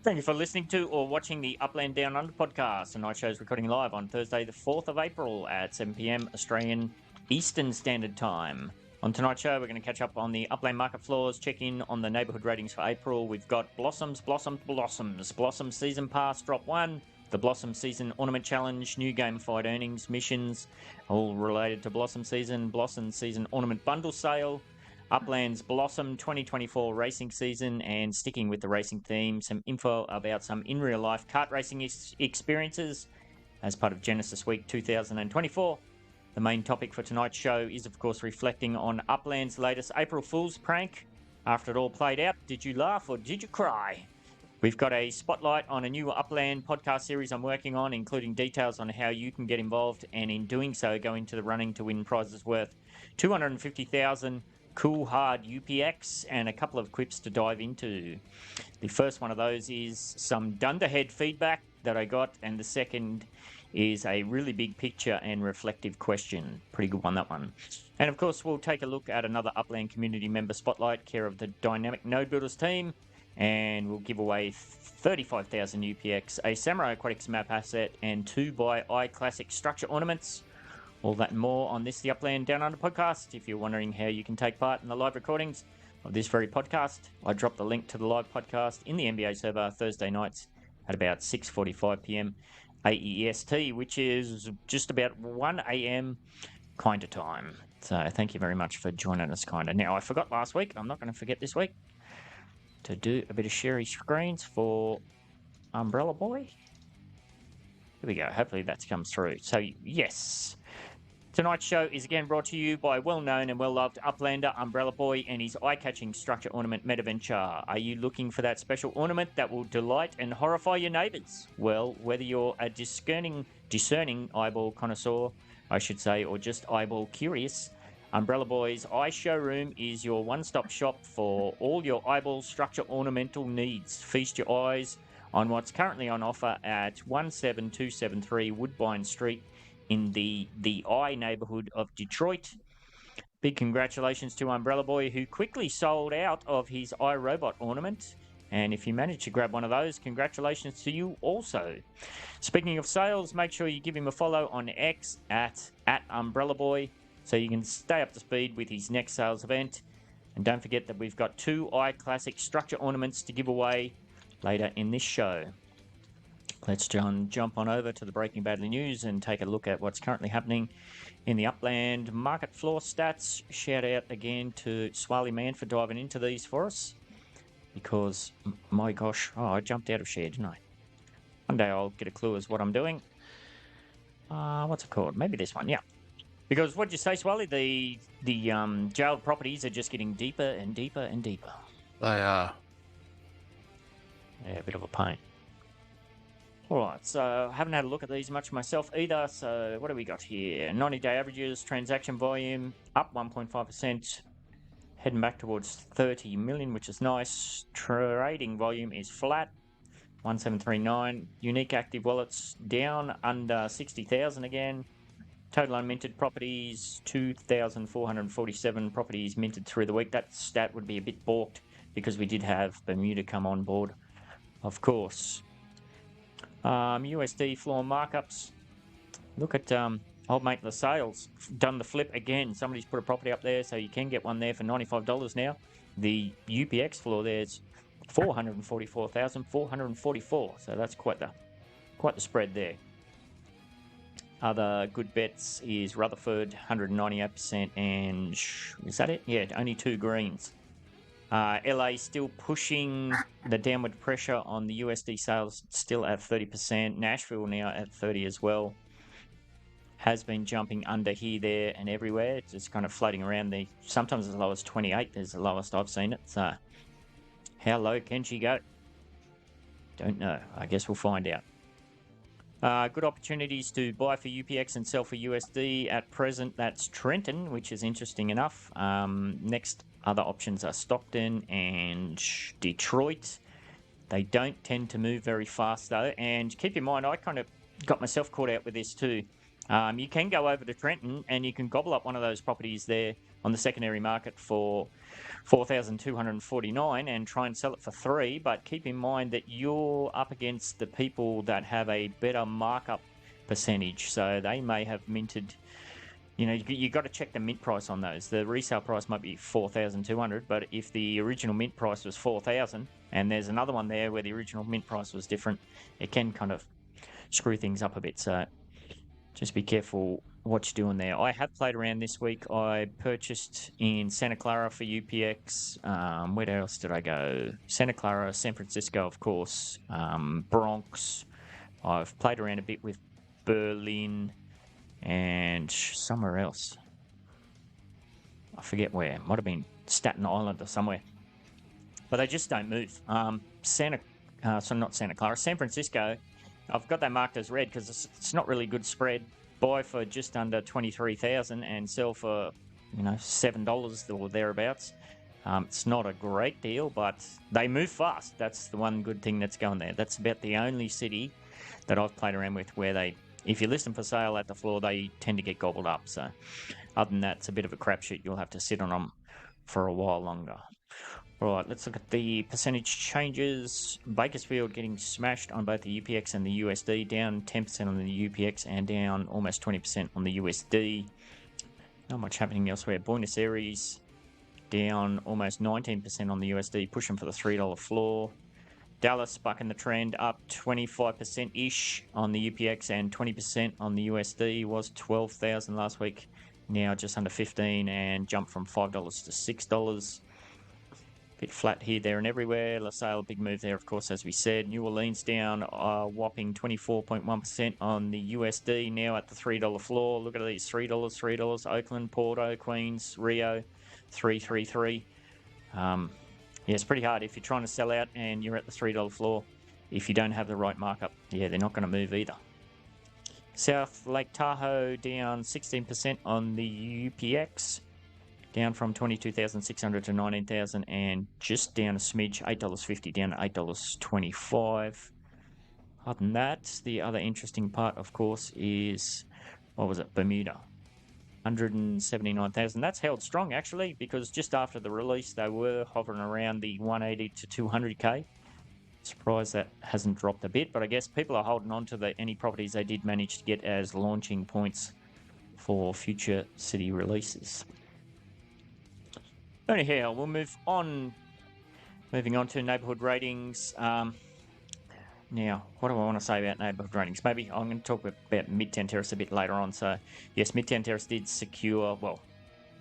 Thank you for listening to or watching the Upland Down Under Podcast. Tonight's show is recording live on Thursday, the 4th of April at 7 p.m. Australian Eastern Standard Time. On tonight's show, we're going to catch up on the Upland market floors, check in on the neighbourhood ratings for April. We've got Blossom Season Pass Drop 1, the Blossom Season Ornament Challenge, new Gamified Earnings Missions, all related to Blossom Season Ornament Bundle Sale, Upland's Blossom 2024 racing season, and sticking with the racing theme, some info about some in-real-life kart racing experiences as part of Genesis Week 2024. The main topic for tonight's show is, of course, reflecting on Upland's latest April Fool's prank. After it all played out, did you laugh or did you cry? We've got a spotlight on a new Upland podcast series I'm working on, including details on how you can get involved and, in doing so, go into the running to win prizes worth $250,000 cool hard UPX and a couple of QIPS to dive into. The first one of those is some dunderhead feedback that I got, and the second is a really big picture and reflective question. Pretty good one, that one. And of course, we'll take a look at another Upland community member spotlight, care of the Dynamic Node Builders team, and we'll give away 35,000 UPX, a Samurai Aquatics map asset, and 2 by iClassic structure ornaments. All that and more on this, the Upland Down Under Podcast. If you're wondering how you can take part in the live recordings of this very podcast, I dropped the link to the live podcast in the NBA server Thursday nights at about 6:45 p.m. AEST, which is just about 1 a.m. kind of time. So thank you very much for joining us, kind of. Now, I forgot last week. I'm not going to forget this week to do a bit of sharing screens for Umbrella Boy. Here we go. Hopefully that comes through. So, yes. Tonight's show is again brought to you by well-known and well-loved Uplander Umbrella Boy and his eye-catching structure ornament Metaventure. Are you looking for that special ornament that will delight and horrify your neighbours? Well, whether you're a discerning eyeball connoisseur, I should say, or just eyeball curious, Umbrella Boy's Eye Showroom is your one-stop shop for all your eyeball structure ornamental needs. Feast your eyes on what's currently on offer at 17273 Woodbine Street in the Eye neighbourhood of Detroit. Big congratulations to Umbrella Boy, who quickly sold out of his iRobot ornament. And if you managed to grab one of those, congratulations to you also. Speaking of sales, make sure you give him a follow on X at Umbrella Boy so you can stay up to speed with his next sales event. And don't forget that we've got 2 iClassic structure ornaments to give away later in this show. Let's jump on over to the Breaking Badly News and take a look at what's currently happening in the Upland market floor stats. Shout out again to Swally Man for diving into these for us, because, my gosh, I jumped out of share, didn't I? One day I'll get a clue as what I'm doing. What's it called? Maybe this one, yeah. Because what'd you say, Swally? The jailed properties are just getting deeper and deeper and deeper. They are. Yeah, a bit of a pain. All right, so I haven't had a look at these much myself either. So what do we got here? 90-day averages, transaction volume up 1.5%, heading back towards 30 million, which is nice. Trading volume is flat, 1739. Unique active wallets down under 60,000 again. Total unminted properties, 2,447 properties minted through the week. That stat would be a bit balked because we did have Bermuda come on board, of course. USD floor markups. Look at old mate LaSalle's done the flip again. Somebody's put a property up there, so you can get one there for $95 now. The UPX floor there's 444,444. So that's quite the spread there. Other good bets is Rutherford 198%, and is that it? Yeah, only 2 greens. LA still pushing the downward pressure on the USD sales, still at 30%. Nashville now at 30 as well. Has been jumping under here, there, and everywhere. Just kind of floating around there. Sometimes as low as 28 is the lowest I've seen it. So, how low can she go? Don't know. I guess we'll find out. Good opportunities to buy for UPX and sell for USD at present. That's Trenton, which is interesting enough. Next, other options are Stockton and Detroit. They don't tend to move very fast, though. And keep in mind, I kind of got myself caught out with this too. You can go over to Trenton and you can gobble up one of those properties there on the secondary market for 4,249 and try and sell it for 3, but keep in mind that you're up against the people that have a better markup percentage, so they may have minted. You got to check the mint price on those. The resale price might be 4,200, but if the original mint price was 4,000, and there's another one there where the original mint price was different, it can kind of screw things up a bit. So just be careful what you're doing there. I have played around this week. I purchased in Santa Clara for UPX. Where else did I go? Santa Clara, San Francisco, of course, Bronx. I've played around a bit with Berlin and somewhere else. I forget where. Might have been Staten Island or somewhere. But they just don't move. Not Santa Clara, San Francisco. I've got that marked as red because it's not really good spread. Buy for just under 23,000 and sell for $7 or thereabouts. It's not a great deal, but they move fast. That's the one good thing that's going there. That's about the only city that I've played around with where if you list them for sale at the floor, they tend to get gobbled up. So other than that, it's a bit of a crapshoot. You'll have to sit on them for a while longer. All right, let's look at the percentage changes. Bakersfield getting smashed on both the UPX and the USD, down 10% on the UPX and down almost 20% on the USD. Not much happening elsewhere. Buenos Aires down almost 19% on the USD, pushing for the $3 floor. Dallas bucking the trend, up 25%-ish on the UPX and 20% on the USD. Was 12,000 last week, now just under 15 and jumped from $5 to $6. Bit flat here, there and everywhere. LaSalle, big move there, of course, as we said. New Orleans down a whopping 24.1% on the USD, now at the $3 floor. Look at these, $3. Oakland, Porto, Queens, Rio, 333. Yeah, it's pretty hard if you're trying to sell out and you're at the $3 floor. If you don't have the right markup, they're not going to move either. South Lake Tahoe down 16% on the UPX, down from 22,600 to 19,000 and just down a smidge, $8.50 down to $8.25. Other than that, the other interesting part, of course, is, Bermuda. 179,000. That's held strong, actually, because just after the release, they were hovering around the 180 to 200K. Surprised that hasn't dropped a bit, but I guess people are holding on to any properties they did manage to get as launching points for future city releases. Anyhow, we'll move on. Moving on to neighbourhood ratings. Now, what do I want to say about neighbourhood ratings? Maybe I'm going to talk about Midtown Terrace a bit later on. So, yes, Midtown Terrace did secure,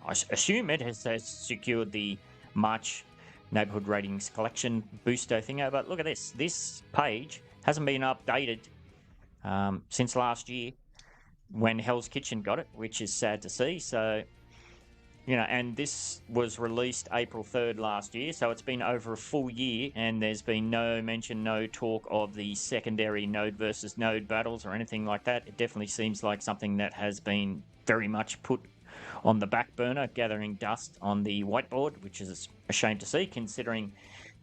I assume it has secured the March neighbourhood ratings collection booster thingo. But look at this. This page hasn't been updated since last year when Hell's Kitchen got it, which is sad to see. So, and this was released April 3rd last year, so it's been over a full year, and there's been no mention, no talk of the secondary node versus node battles or anything like that. It definitely seems like something that has been very much put on the back burner, gathering dust on the whiteboard, which is a shame to see, considering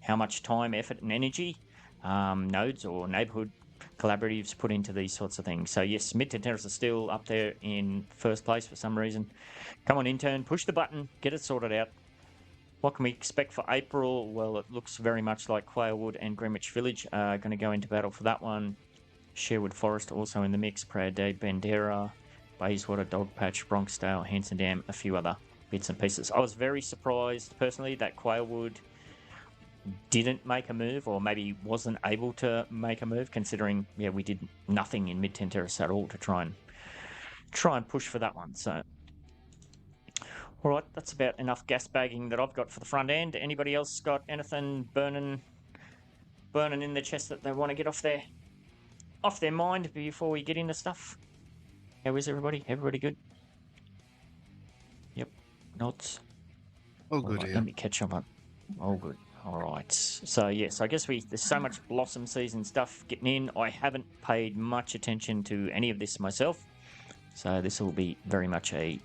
how much time, effort, and energy nodes or neighbourhood collaboratives put into these sorts of things. So yes, Midtown Terrace is still up there in first place for some reason. Come on, intern, push the button, get it sorted out. What can we expect for April? Well, it looks very much like Quaylewood and Greenwich Village are going to go into battle for that one. Sherwood Forest also in the mix, Prado de Bandera, Bayswater, Dogpatch, Bronxdale, Hanson Dam, a few other bits and pieces. I was very surprised personally that Quaylewood didn't make a move, or maybe wasn't able to make a move, considering we did nothing in Midtown Terrace at all to try and push for that one. So, all right, that's about enough gas bagging that I've got for the front end. Anybody else got anything burning in the chest that they want to get off their mind before we get into stuff? How is everybody? Everybody good? Yep. Nods. All good, right, yeah. Let me catch up on. All good. All right. So, yes, I guess there's so much Blossom Season stuff getting in. I haven't paid much attention to any of this myself. So this will be very much a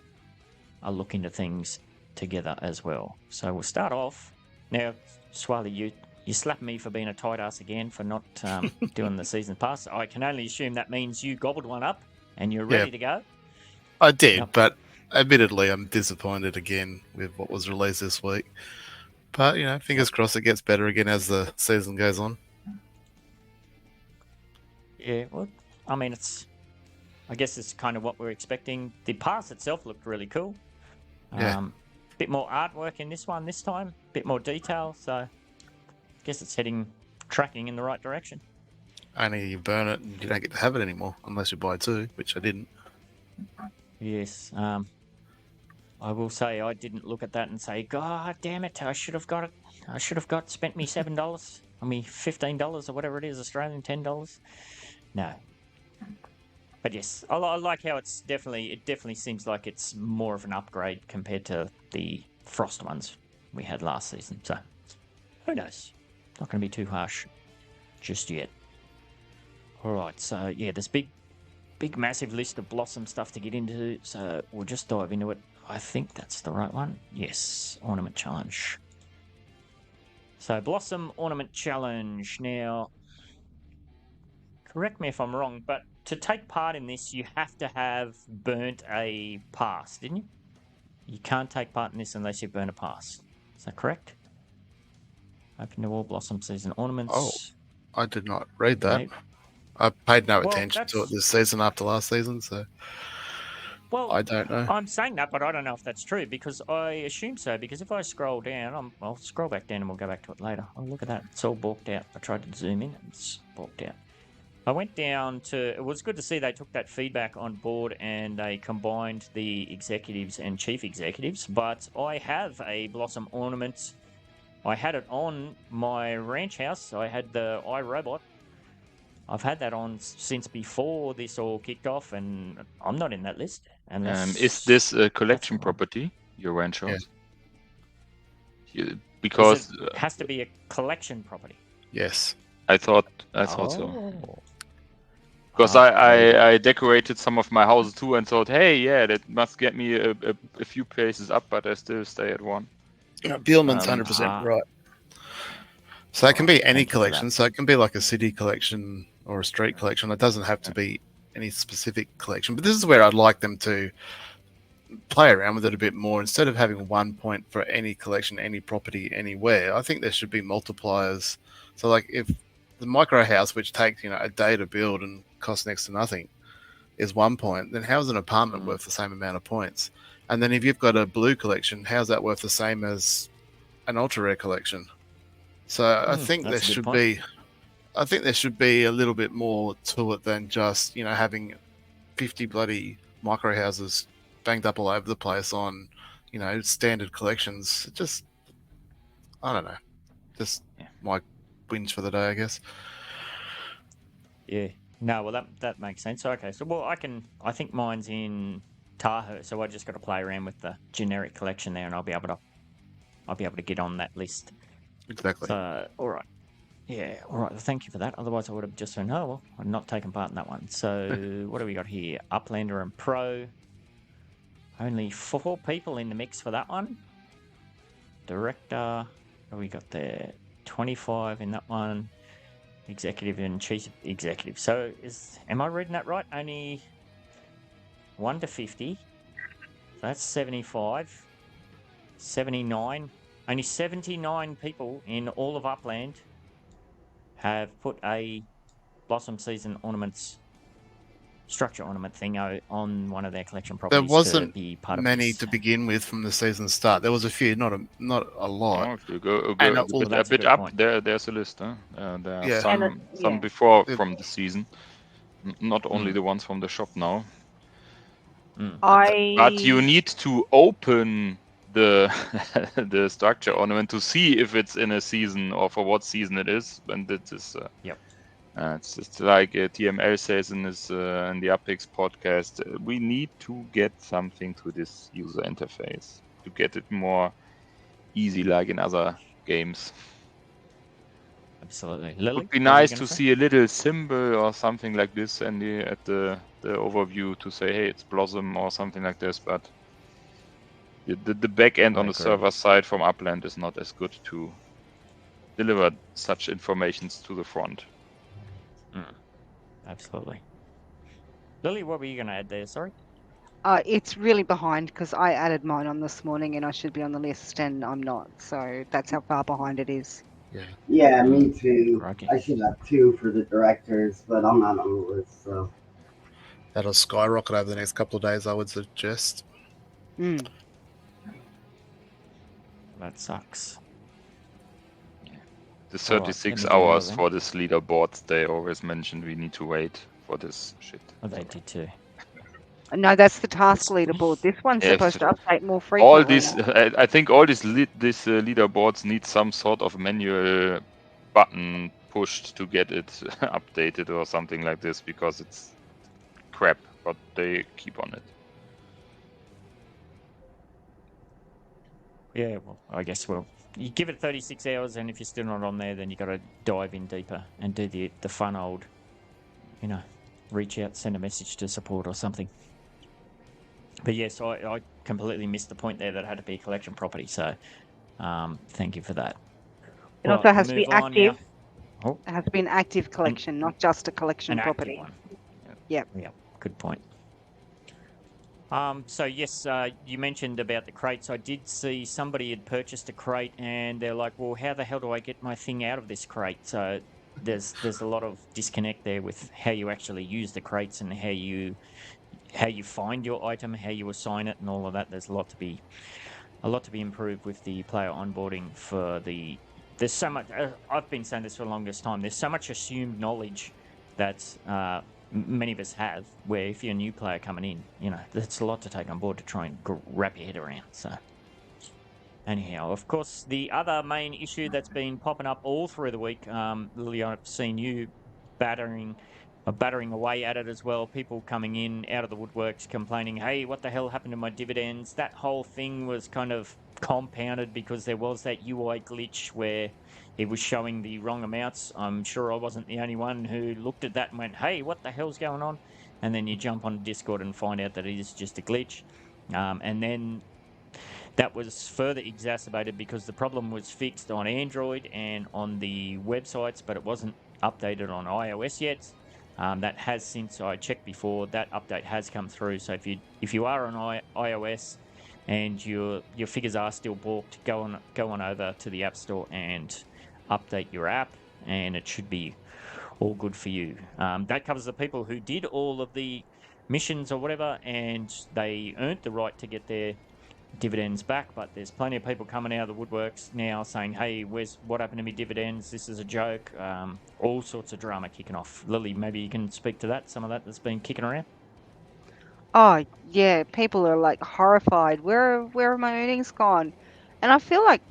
look into things together as well. So we'll start off. Now, Swally, you slapped me for being a tight ass again for not doing the season pass. I can only assume that means you gobbled one up and you're ready to go. I did, but admittedly, I'm disappointed again with what was released this week. But, fingers crossed it gets better again as the season goes on. Yeah, well, I mean, I guess it's kind of what we're expecting. The pass itself looked really cool. Yeah. Bit more artwork in this one this time, bit more detail. So I guess it's tracking in the right direction. Only you burn it and you don't get to have it anymore unless you buy 2, which I didn't. Yes. I will say I didn't look at that and say, God damn it, I should have got it. I should have spent me $7. I mean, $15 or whatever it is, Australian $10. No. But yes, I like how it definitely seems like it's more of an upgrade compared to the Frost ones we had last season. So who knows? Not going to be too harsh just yet. All right, so yeah, there's big massive list of Blossom stuff to get into, so we'll just dive into it. I think that's the right one. Yes, Ornament Challenge. So Blossom Ornament Challenge. Now, correct me if I'm wrong, but to take part in this, you have to have burnt a pass, didn't you? You can't take part in this unless you burn a pass. Is that correct? Open to all Blossom Season Ornaments. Oh, I did not read that. Maybe. I paid no attention to it this season after last season, so I don't know. I'm saying that, but I don't know if that's true because I assume so. Because if I scroll down, I'll scroll back down and we'll go back to it later. Oh, look at that. It's all bulked out. I tried to zoom in and it's bulked out. I went down to... It was good to see they took that feedback on board and they combined the executives and chief executives. But I have a Blossom Ornament. I had it on my ranch house. I had the iRobot. I've had that on since before this all kicked off, and I'm not in that list. Is this a collection property, your ranch house? Yeah. Because it has to be a collection property. Yes. I thought so. Because I decorated some of my houses too and thought, hey, yeah, that must get me a few places up, but I still stay at one. Bielman's 100% right. So it can be any collection. So it can be like a city collection or a street collection. It doesn't have to be any specific collection. But this is where I'd like them to play around with it a bit more. Instead of having 1 point for any collection, any property, anywhere, I think there should be multipliers. So like if the micro house, which takes a day to build and costs next to nothing, is 1 point, then how's an apartment worth the same amount of points? And then if you've got a blue collection, how's that worth the same as an ultra rare collection? So I think there should be a little bit more to it than just having 50 bloody micro houses banged up all over the place on standard collections. Just I don't know, just my whinge for the day, I guess. Yeah. No, well that makes sense. Okay, so I think mine's in Tahoe, so I just got to play around with the generic collection there, and I'll be able to get on that list. Exactly. So, all right. Yeah, all right. Thank you for that. Otherwise, I would have just said, I'm not taking part in that one. So, what do we got here? Uplander and Pro. Only 4 people in the mix for that one. Director. What do we got there? 25 in that one. Executive and chief executive. So, am I reading that right? Only 1 to 50. That's 75. 79. Only 79 people in all of Upland have put a Blossom Season Ornaments structure ornament thing on one of their collection properties. There wasn't to be part many of to begin with from the season start. There was a few, not a lot. Oh, if you go a bit up, there's a list. There are some before from the season, not only the ones from the shop now. But you need to open the structure ornament to see if it's in a season or for what season it is. And it is it's just like TML says in the Apex podcast. We need to get something to this user interface to get it more easy, like in other games. Absolutely. It would be nice to see a little symbol or something like this at the overview to say, hey, it's Blossom or something like this, but the back end on the server side from Upland is not as good to deliver such informations to the front. Absolutely. Lily, what were you going to add there? Sorry. It's really behind because I added mine on this morning and I should be on the list and I'm not. So that's how far behind it is. Yeah. Yeah, me too. Crikey. I should have 2 for the directors, but I'm not on the list, so. That'll skyrocket over the next couple of days, I would suggest. Mm. That sucks. The All right, 36 let me do hours that then. for this leaderboards, they always mentioned we need to wait for this shit. Oh, they did too. No, that's the task leaderboard. This one's Yeah, supposed to update more frequently. All these, I think all these leaderboards need some sort of manual button pushed to get it updated or something like this, because it's crap, but they keep on it. Yeah, well, I guess you give it 36 hours, and if you're still not on there, then you got to dive in deeper and do the fun old, reach out, send a message to support or something. But yes, I completely missed the point there that it had to be a collection property. So, thank you for that. It also has to be active. Oh. It has to be an active collection, not just a collection An property. active one. Yep. Yep. Good point. So yes, you mentioned about the crates. I did see somebody had purchased a crate, and they're like, "Well, how the hell do I get my thing out of this crate?" So there's a lot of disconnect there with how you actually use the crates and how you find your item, how you assign it, and all of that. There's a lot to be improved with the player onboarding for the. There's so much. I've been saying this for the longest time. There's so much assumed knowledge that many of us have, where if you're a new player coming in, that's a lot to take on board to try and wrap your head around. So, anyhow, of course, the other main issue that's been popping up all through the week, Lily, I've seen you battering away at it as well. People coming in out of the woodworks complaining, "Hey, what the hell happened to my dividends?" That whole thing was kind of compounded because there was that UI glitch where it was showing the wrong amounts. I'm sure I wasn't the only one who looked at that and went, "Hey, what the hell's going on?" And then you jump on Discord and find out that it is just a glitch. And then that was further exacerbated because the problem was fixed on Android and on the websites, but it wasn't updated on iOS yet. That has since I checked before, that update has come through. So if you are on iOS and your figures are still balked, go on over to the App Store and update your app, and it should be all good for you. That covers the people who did all of the missions or whatever, and they earned the right to get their dividends back. But there's plenty of people coming out of the woodworks now saying, "Hey, what happened to me dividends? This is a joke." All sorts of drama kicking off. Lily, maybe you can speak to that. Some of that that's been kicking around. Oh yeah, people are like horrified. Where are my earnings gone? And I feel like,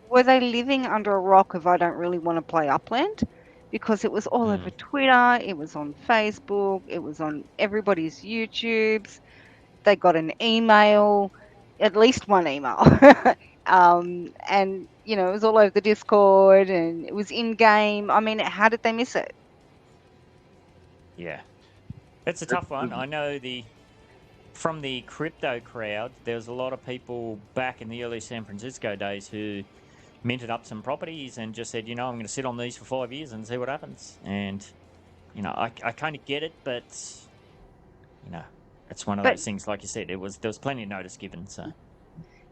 were they living under a rock if I don't really want to play Upland? Because it was all over Twitter, it was on Facebook, it was on everybody's YouTubes. They got an email, at least one email. And it was all over the Discord and it was in game. I mean, how did they miss it? Yeah, it's a tough one. I know from the crypto crowd, there was a lot of people back in the early San Francisco days who minted up some properties and just said, I'm going to sit on these for 5 years and see what happens. And, I kind of get it, but, it's one of those things, like you said, there was plenty of notice given, so.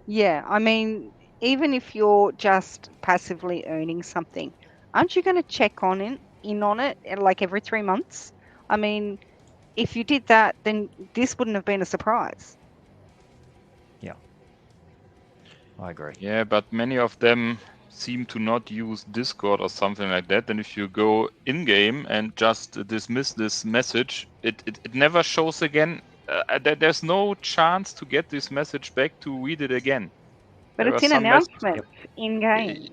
Yeah, I mean, even if you're just passively earning something, aren't you going to check in on it like every 3 months? I mean, if you did that, then this wouldn't have been a surprise. Yeah, I agree. Yeah, but many of them seem to not use Discord or something like that. And if you go in-game and just dismiss this message, it never shows again. There's no chance to get this message back to read it again. But it's in announcements in-game.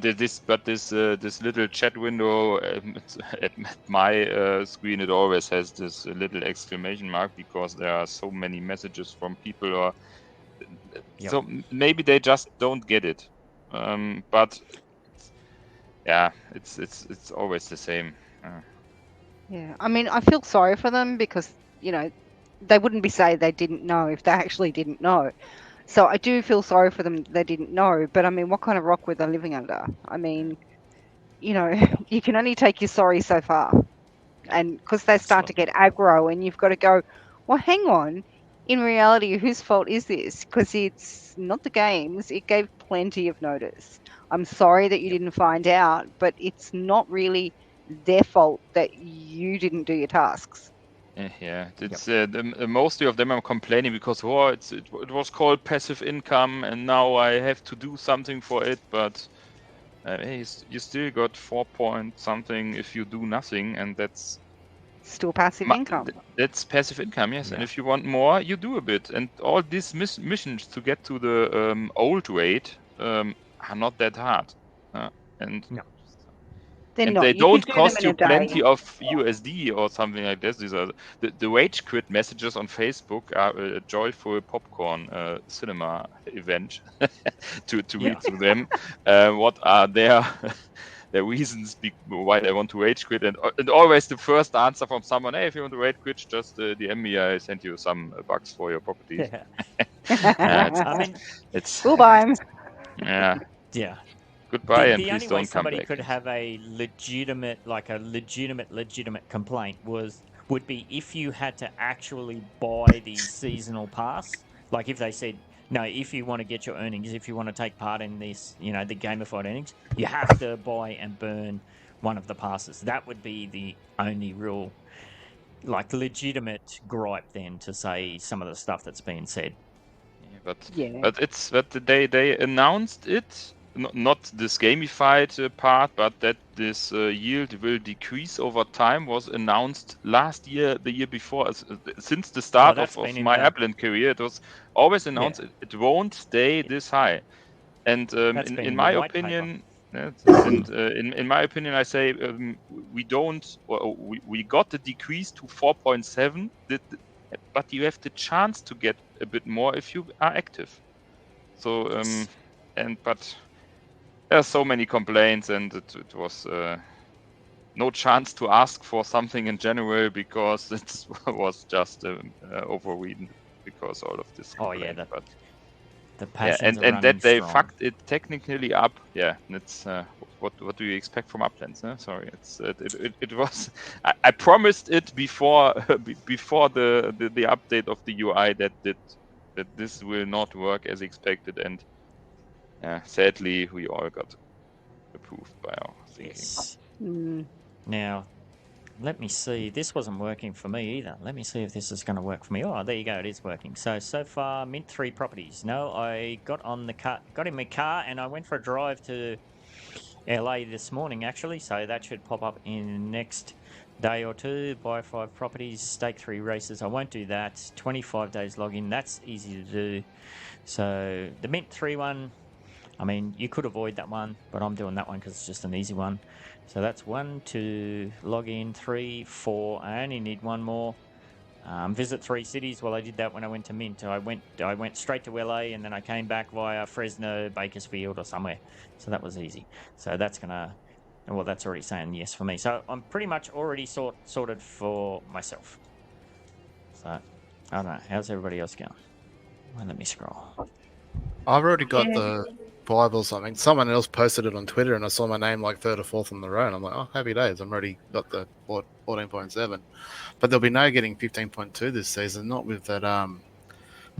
This little chat window at my screen, it always has this little exclamation mark because there are so many messages from people, so maybe they just don't get it. But yeah, it's always the same. Yeah, I mean, I feel sorry for them because they wouldn't be saying they didn't know if they actually didn't know. So I do feel sorry for them they didn't know, but I mean, what kind of rock were they living under? I mean, you can only take your sorry so far. And because they start to get aggro and you've got to go, well, hang on. In reality, whose fault is this? Because it's not the game's. It gave plenty of notice. I'm sorry that you didn't find out, but it's not really their fault that you didn't do your tasks. Yeah, it's mostly of them are complaining because it was called passive income and now I have to do something for it, but hey, you still got 4 point something if you do nothing, and that's still passive income. That's passive income, yes. And if you want more, you do a bit. And all these missions to get to the old rate are not that hard, and no. They don't cost you plenty of USD or something like this. These are the rage quit messages on Facebook are a joyful popcorn cinema event to read through them. What are their reasons why they want to rage quit? And always the first answer from someone: "Hey, if you want to rage quit, just DM me. I sent you some bucks for your properties." We'll buy them. Yeah. Yeah. Goodbye, and the please only don't way somebody come back. could have a legitimate complaint would be if you had to actually buy the seasonal pass. Like if they said, no, if you want to get your earnings, if you want to take part in this, the gamified earnings, you have to buy and burn one of the passes. That would be the only real, legitimate gripe then to say some of the stuff that's being said. But they announced it. Not this gamified part, but that this yield will decrease over time was announced last year, the year before. Since the start of my Upland career, it was always announced it won't stay this high. And in my opinion, in my opinion, I say we got the decrease to 4.7, but you have the chance to get a bit more if you are active. So but there's so many complaints, and it was no chance to ask for something in general because it was just overridden because all of this. The passions and that they fucked it technically up. Yeah, it's what do you expect from Uplands? Sorry, it was. I promised it before the update of the UI that this will not work as expected, and sadly we all got approved by our thinking. Yes. Now, let me see. This wasn't working for me either. Let me see if this is going to work for me. Oh, there you go. It is working. So far, mint 3 properties. No, I got in my car, and I went for a drive to LA this morning, actually. So that should pop up in the next day or two. Buy 5 properties, stake 3 races. I won't do that. 25 days login. That's easy to do. So the mint 3 one, I mean, you could avoid that one, but I'm doing that one because it's just an easy one. So that's 1, 2, log in, 3, 4. I only need 1 more. Visit 3 cities. Well, I did that when I went to Mint. I went straight to LA, and then I came back via Fresno, Bakersfield, or somewhere. So that was easy. So that's that's already saying yes for me. So I'm pretty much already sorted for myself. So I don't know. How's everybody else going? Well, let me scroll. I've already got the Bible or something. Someone else posted it on Twitter, and I saw my name like 3rd or 4th on the row, and I'm like, oh, happy days. I've already got the 14.7. But there'll be no getting 15.2 this season, not with that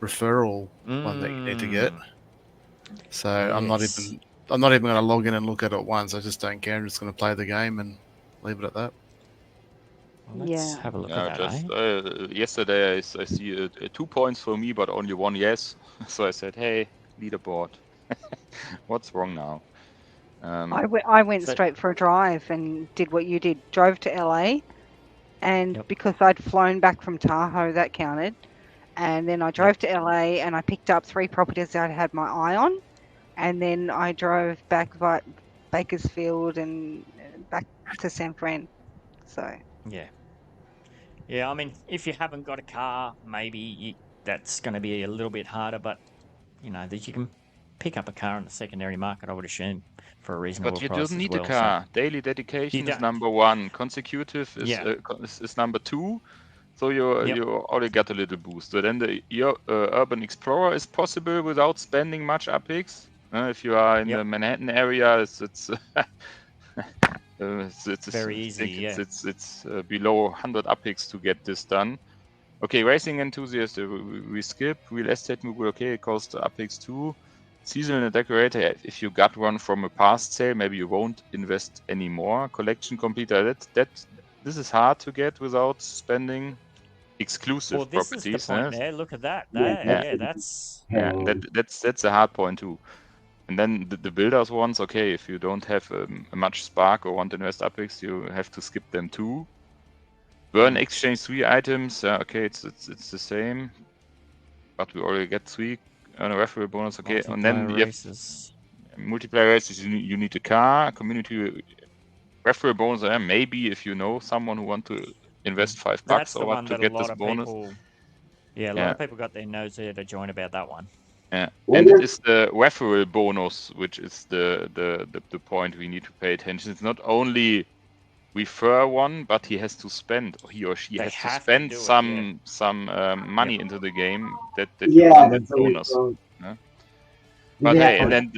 referral one that you need to get. So yes. I'm not even going to log in and look at it once. I just don't care. I'm just going to play the game and leave it at that. Well, let's have a look at that. Yesterday I see 2 points for me, but only 1 yes. So I said, hey, leaderboard. What's wrong now? I went straight for a drive and did what you did. Drove to LA, and because I'd flown back from Tahoe, that counted. And then I drove to LA and I picked up 3 properties that I had my eye on. And then I drove back via Bakersfield and back to San Fran. So yeah. I mean, if you haven't got a car, maybe that's going to be a little bit harder. But that you can pick up a car in the secondary market, I would assume, for a reasonable price. But you don't need a car. So daily dedication is number 1. Consecutive is number 2. So you already got a little boost. So then your Urban Explorer is possible without spending much UPX. If you are in the Manhattan area, it's very easy. It's below 100 UPX to get this done. Okay, racing enthusiast, we skip. Real estate mogul, okay, it costs UPX 2. Seasonal decorator, if you got one from a past sale, maybe you won't invest anymore. Collection completer, this is hard to get without spending exclusive Well, this properties. is the point there. Look at that. That's a hard point too. And then the builders ones, okay, if you don't have a much spark or want to invest UPX, you have to skip them too. Burn exchange 3 items, okay, it's the same, but we already get 3 on a referral bonus, okay. And then you have multiplayer races, you need a car, community referral bonus, maybe if you know someone who want to invest $5 or what to get this bonus. A lot of people got their nose there to join about that one. Yeah, and it is the referral bonus, which is the point we need to pay attention. It's not only refer one, but he has to spend, he or she has to spend some money into the game that you get that bonus. But hey, and then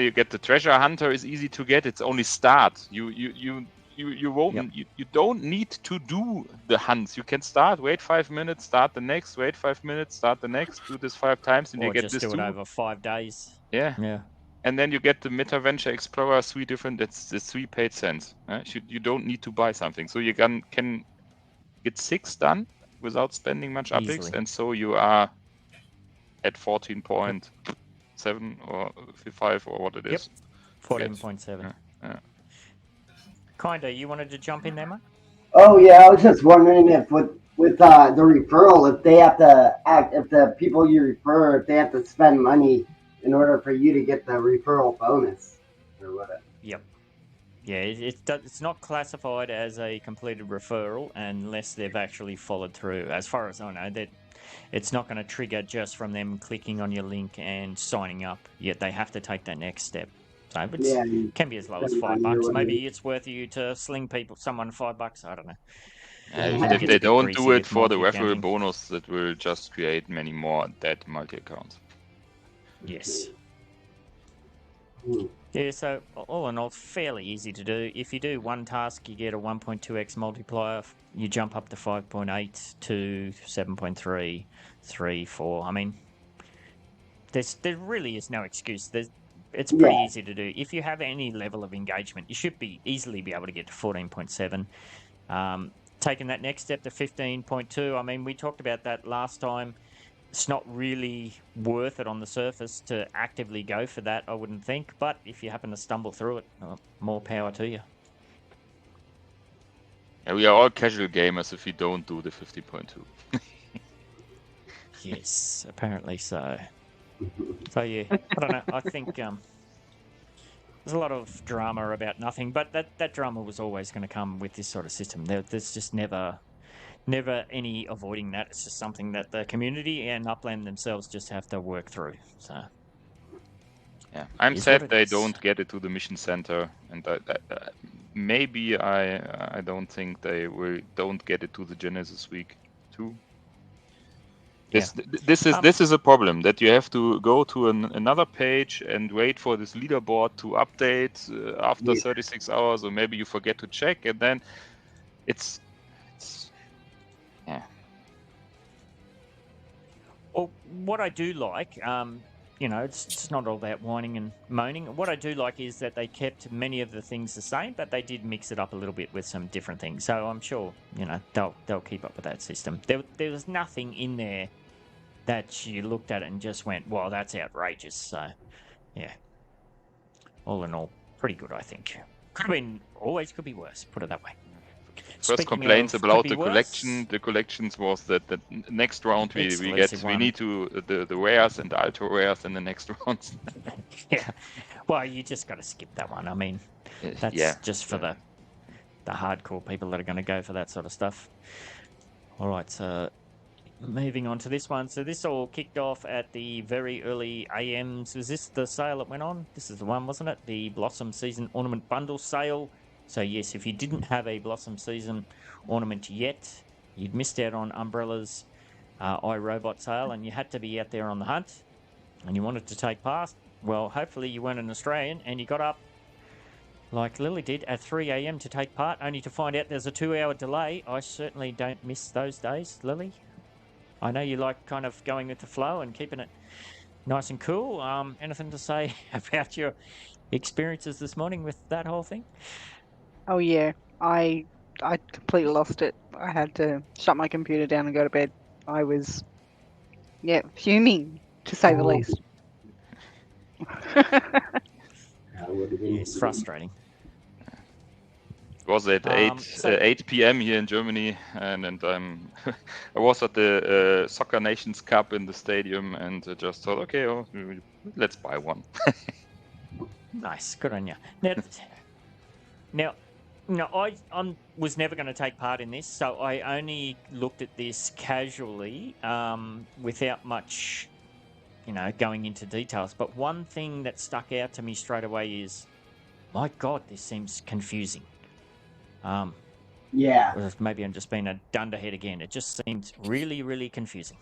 you get the treasure hunter is easy to get. It's only start. You won't. You don't need to do the hunts. You can start, wait 5 minutes, start the next, wait 5 minutes, start the next. Do this 5 times, and you get this. Or just do it over 5 days. Yeah. And then you get the Metaventure Explorer, 3 different. That's the 3 paid cents. You don't need to buy something, so you can get 6 done without spending much UPX, and so you are at 14.7 or 5 or what it is. 14.7. Yeah. Kinda, you wanted to jump in there, mate? Oh yeah, I was just wondering if with the referral, if they have to if the people you refer, if they have to spend money in order for you to get the referral bonus or whatever. Yep. Yeah, it's not classified as a completed referral unless they've actually followed through. As far as I know, that it's not going to trigger just from them clicking on your link and signing up. Yet they have to take that next step. So it can be as low as $5. Maybe it's worth you to sling someone $5. I don't know. If they don't do it for the referral bonus, that will just create many more dead multi-accounts. Yes. Yeah, so all in all, fairly easy to do. If you do one task, you get a 1.2x multiplier. You jump up to 5.8 to 7.3, 3, 4. I mean, there really is no excuse. It's pretty easy to do. If you have any level of engagement, you should easily be able to get to 14.7. Taking that next step to 15.2, I mean, we talked about that last time. It's not really worth it on the surface to actively go for that, I wouldn't think. But if you happen to stumble through it, more power to you. Yeah, we are all casual gamers if we don't do the 50.2. Yes, apparently so. So yeah, I don't know. I think there's a lot of drama about nothing, but that drama was always going to come with this sort of system. There's just never any avoiding that. It's just something that the community and Upland themselves just have to work through. So yeah, I'm sad they don't get it to the mission center, and maybe I don't think they don't get it to the Genesis week too. This is a problem that you have to go to another page and wait for this leaderboard to update after 36 hours, or maybe you forget to check, and then it's Well, what I do like, it's not all about whining and moaning. What I do like is that they kept many of the things the same, but they did mix it up a little bit with some different things. So I'm sure, they'll keep up with that system. There was nothing in there that you looked at it and just went, well, that's outrageous. So, yeah. All in all, pretty good, I think. Could be worse, put it that way. First complaints about the collection. The collections was that the next round we need to the rares and the ultra rares in the next rounds. Yeah, well, you just got to skip that one. I mean, that's just for the hardcore people that are going to go for that sort of stuff. All right, so moving on to this one. So this all kicked off at the very early AMs. Was this the sale that went on? This is the one, wasn't it? The Blossom Season Ornament Bundle Sale. So yes, if you didn't have a Blossom Season Ornament yet, you'd missed out on Umbrella's iRobot sale, and you had to be out there on the hunt, and you wanted to take part. Well, hopefully you weren't an Australian, and you got up, like Lily did, at 3 a.m. to take part, only to find out there's a 2-hour delay. I certainly don't miss those days, Lily. I know you like kind of going with the flow and keeping it nice and cool. Anything to say about your experiences this morning with that whole thing? Oh yeah, I completely lost it. I had to shut my computer down and go to bed. I was, fuming, to say the least. It's frustrating. It was at 8 p.m. here in Germany, and I'm I was at the Soccer Nations Cup in the stadium, and just thought, okay, let's buy one. Nice, good on you. Now, I was never going to take part in this, so I only looked at this casually, without much, going into details. But one thing that stuck out to me straight away is, my God, this seems confusing. Yeah. Or maybe I'm just being a dunderhead again. It just seems really, really confusing.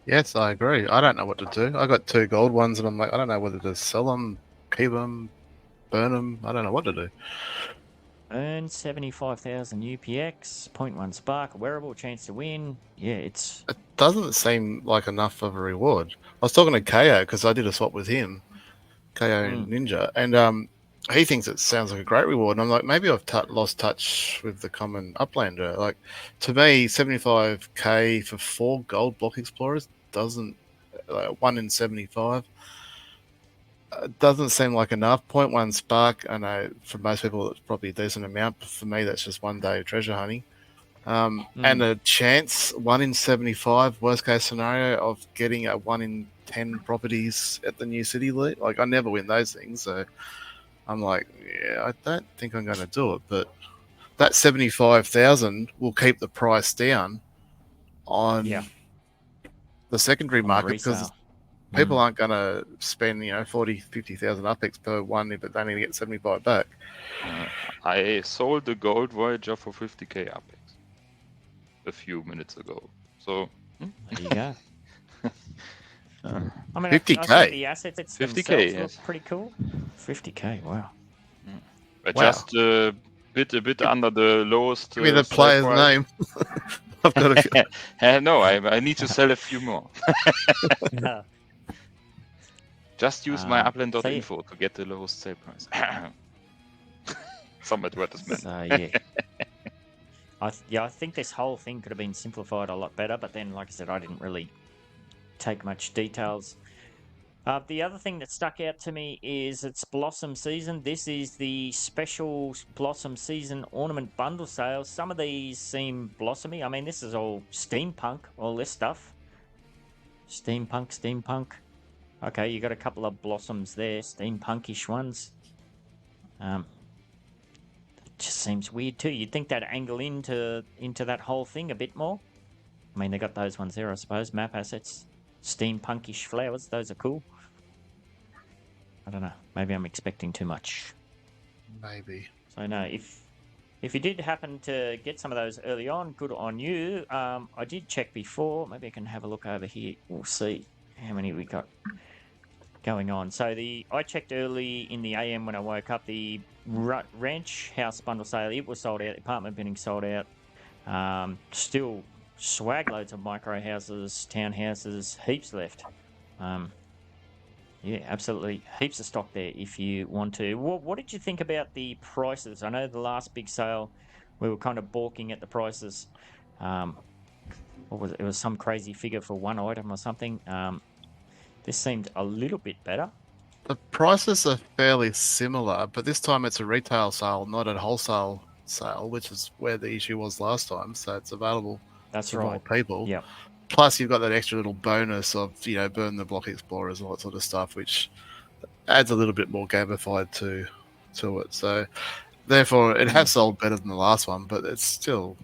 Yes, I agree. I don't know what to do. I got 2 gold ones, and I'm like, I don't know whether to sell them, keep them, burn them. I don't know what to do. Earn 75,000 UPX, 0.1 spark, a wearable, chance to win. Yeah, it doesn't seem like enough of a reward. I was talking to KO because I did a swap with him, KO Ninja, and he thinks it sounds like a great reward. And I'm like, maybe I've lost touch with the common Uplander. Like, to me, 75k for 4 gold block explorers doesn't, 1 in 75. Doesn't seem like enough. 0.1 spark, I know for most people it's probably a decent amount, but for me that's just 1 day of treasure hunting. And a chance, 1 in 75, worst case scenario, of getting a 1 in 10 properties at the new city league. Like, I never win those things, so I'm like, yeah, I don't think I'm going to do it. But that 75,000 will keep the price down on the secondary market, because people aren't going to spend, 40, 50,000 UPX per one, but they only get 75 back. I sold the Gold Voyager for 50k UPX a few minutes ago. So there you go. I mean, 50K. I think the assets 50K, look pretty cool. 50K, wow. Just a bit under the lowest. Give me the player's name. I've got to. No, I need to sell a few more. Just use my upland.info to get the lowest sale price. Some advertisement. I think this whole thing could have been simplified a lot better, but then, like I said, I didn't really take much details. The other thing that stuck out to me is it's Blossom Season. This is the special Blossom Season Ornament Bundle Sale. Some of these seem blossomy. I mean, this is all steampunk, all this stuff. Steampunk. Okay, you got a couple of blossoms there, steampunkish ones. It just seems weird too. You'd think that'd angle into that whole thing a bit more. I mean, they got those ones there, I suppose. Map assets, steampunkish flowers. Those are cool. I don't know. Maybe I'm expecting too much. Maybe. So no, if you did happen to get some of those early on, good on you. I did check before. Maybe I can have a look over here. We'll see how many we got going on. So I checked early in the AM when I woke up. The ranch house bundle sale, it was sold out. The apartment building sold out. Still swag loads of micro houses, townhouses, heaps left. Yeah, absolutely. Heaps of stock there if you want to. What did you think about the prices? I know the last big sale, we were kind of balking at the prices. What was it? It was some crazy figure for one item or something. This seemed a little bit better. The prices are fairly similar, but this time it's a retail sale, not a wholesale sale, which is where the issue was last time. So it's available to more people. Yeah. Plus, you've got that extra little bonus of, burn the block explorers and all that sort of stuff, which adds a little bit more gamified to it. So, therefore, it has sold better than the last one, but it's still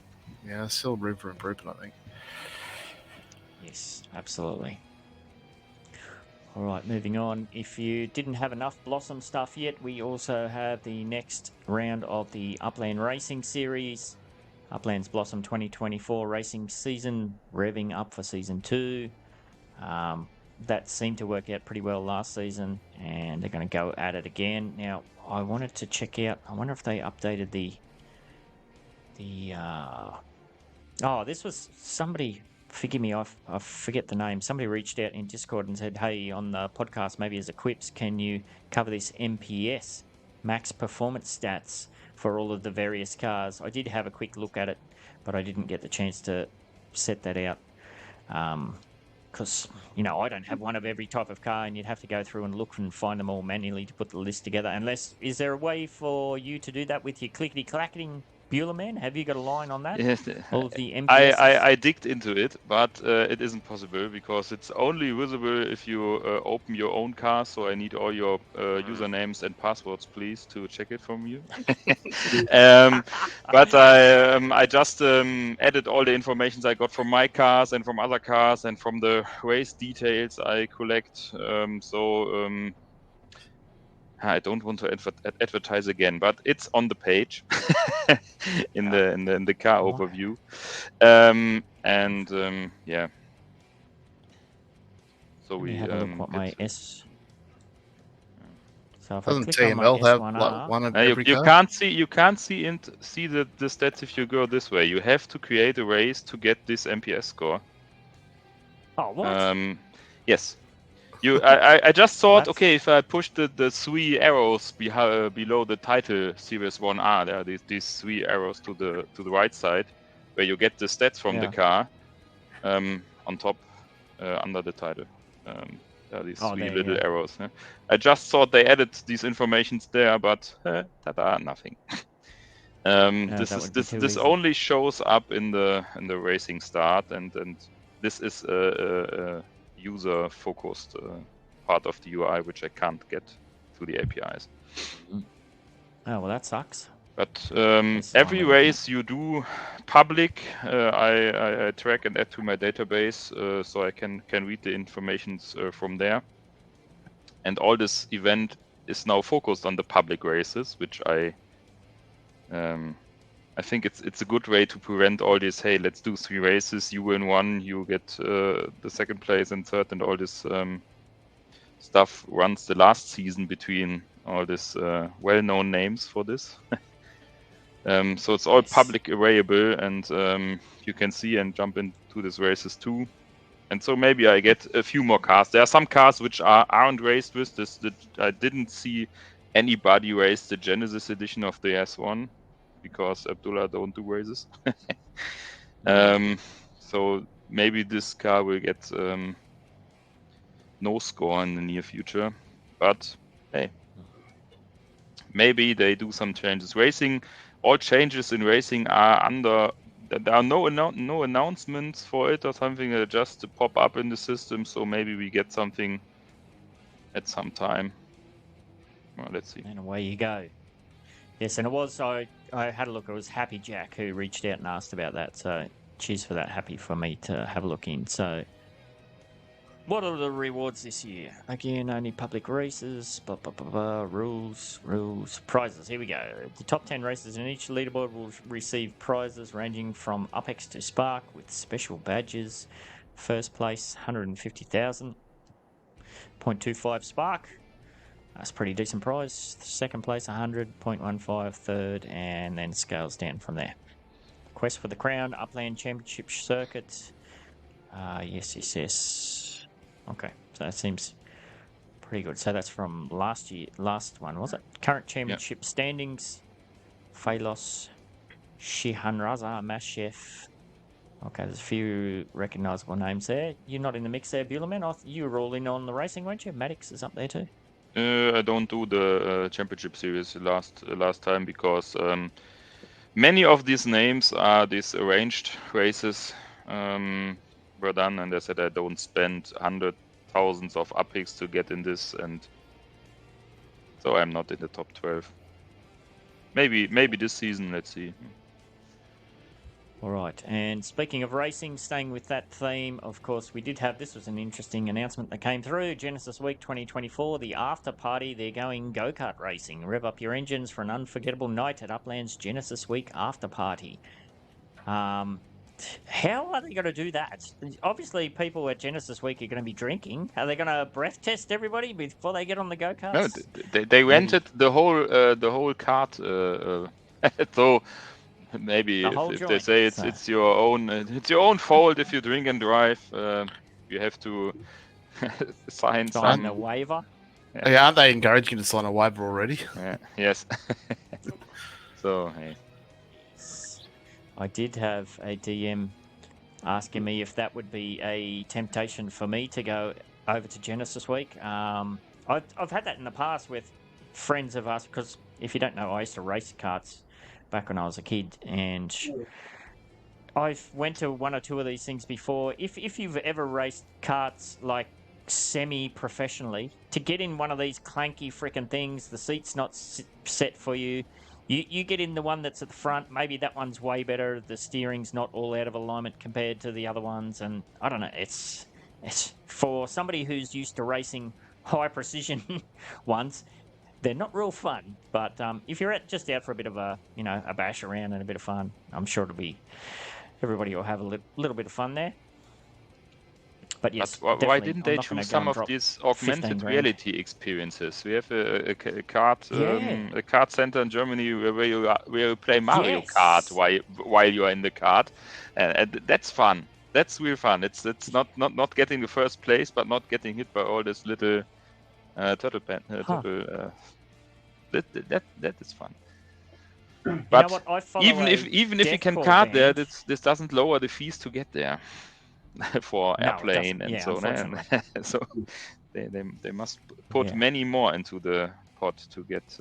room for improvement, I think. Yes, absolutely. All right, moving on. If you didn't have enough Blossom stuff yet, we also have the next round of the Upland Racing Series. Upland's Blossom 2024 racing season, revving up for Season 2. That seemed to work out pretty well last season, and they're going to go at it again. Now, I wanted to check out, I wonder if they updated the Oh, this was somebody. Forgive me, I forget the name. Somebody reached out in Discord and said, "Hey, on the podcast, maybe as a QIPS, can you cover this MPS, max performance stats, for all of the various cars?" I did have a quick look at it, but I didn't get the chance to set that out. Because, I don't have one of every type of car, and you'd have to go through and look and find them all manually to put the list together. Is there a way for you to do that with your clickety-clacking Bueller Man? Have you got a line on that? Yes, all of the MPS? I digged into it, but it isn't possible because it's only visible if you open your own car. So I need all your usernames and passwords, please, to check it from you. But I just added all the information I got from my cars and from other cars and from the race details I collect. I don't want to advertise again, but it's on the page in the car overview, yeah. So we have a look what my S. So if Doesn't I click TML on my have S1R, like one of every you car? can't see the stats if you go this way. You have to create a race to get this MPS score. Oh, what? Yes. I just thought, okay, if I push the 3 arrows below the title Series 1R, there are these 3 arrows to the right side, where you get the stats from the car, on top, under the title. There are these 3 little arrows. I just thought they added these informations there, but ta-da, nothing. This only shows up in the racing start, and this is a user-focused part of the UI, which I can't get through the APIs. Oh, well, that sucks. But every race you do public, I track and add to my database, so I can read the information from there. And all this event is now focused on the public races, which I think it's a good way to prevent all this. Hey, let's do 3 races. You win 1, you get the second place and third, and all this stuff runs the last season between all this well-known names for this. So it's all public available, and you can see and jump into these races too. And so maybe I get a few more cars. There are some cars which aren't raced with this. I didn't see anybody race the Genesis edition of the S1. Because Abdullah don't do races. So maybe this car will get no score in the near future. But hey, maybe they do some changes. All changes in racing are there are no announcements for it or something. That just pop up in the system. So maybe we get something at some time. Well, let's see. And away you go. Yes, and it was, I had a look, it was Happy Jack who reached out and asked about that, so cheers for that, Happy, for me to have a look in. So, what are the rewards this year? Again, only public races, rules, prizes, here we go. The top 10 races in each leaderboard will receive prizes ranging from UPEX to Spark with special badges. First place, 150,000. 0.25 Spark. That's a pretty decent prize. Second place, 100, 0.15, third, and then scales down from there. Quest for the Crown, Upland Championship Circuit. Yes. Okay, so that seems pretty good. So that's from last one, was it? Current championship standings. Phalos, Shihanraza, Mashef. Okay, there's a few recognisable names there. You're not in the mix there, Buellerman. You were all in on the racing, weren't you? Maddox is up there too. I don't do the championship series last time because many of these names are these arranged races were done, and they said I don't spend thousands of UPEX to get in this, and so I'm not in the top 12. Maybe this season, let's see. All right, and speaking of racing, staying with that theme, of course, we did have, this was an interesting announcement that came through, Genesis Week 2024, the after party, they're going go-kart racing. Rev up your engines for an unforgettable night at Upland's Genesis Week after party. How are they going to do that? Obviously, people at Genesis Week are going to be drinking. Are they going to breath test everybody before they get on the go-karts? No, they rented the whole kart, so maybe The whole if they joint, say so- it's your own fault if you drink and drive, you have to sign Sign the some. waiver. Yeah, aren't they encouraging you to sign a waiver already? Yes. So hey. I did have a DM asking me if that would be a temptation for me to go over to Genesis this week. I've had that in the past with friends of us, because if you don't know, I used to race karts back when I was a kid, and I've went to one or two of these things before. If you've ever raced karts like semi-professionally, to get in one of these clanky freaking things, the seat's not set for you. You get in the one that's at the front, maybe that one's way better, the steering's not all out of alignment compared to the other ones, and I don't know, it's for somebody who's used to racing high precision ones, they're not real fun. But if you're just out for a bit of a bash around and a bit of fun, I'm sure everybody will have a little bit of fun there. But yes, but why didn't they choose some of these augmented reality experiences? We have a kart center in Germany where you play Mario Kart while you are in the kart, and that's fun. That's real fun. It's not getting the first place, but not getting hit by all this little turtle. That is fun. But even if you can kart there, this doesn't lower the fees to get there. For airplane and so on. So they must put many more into the pot to get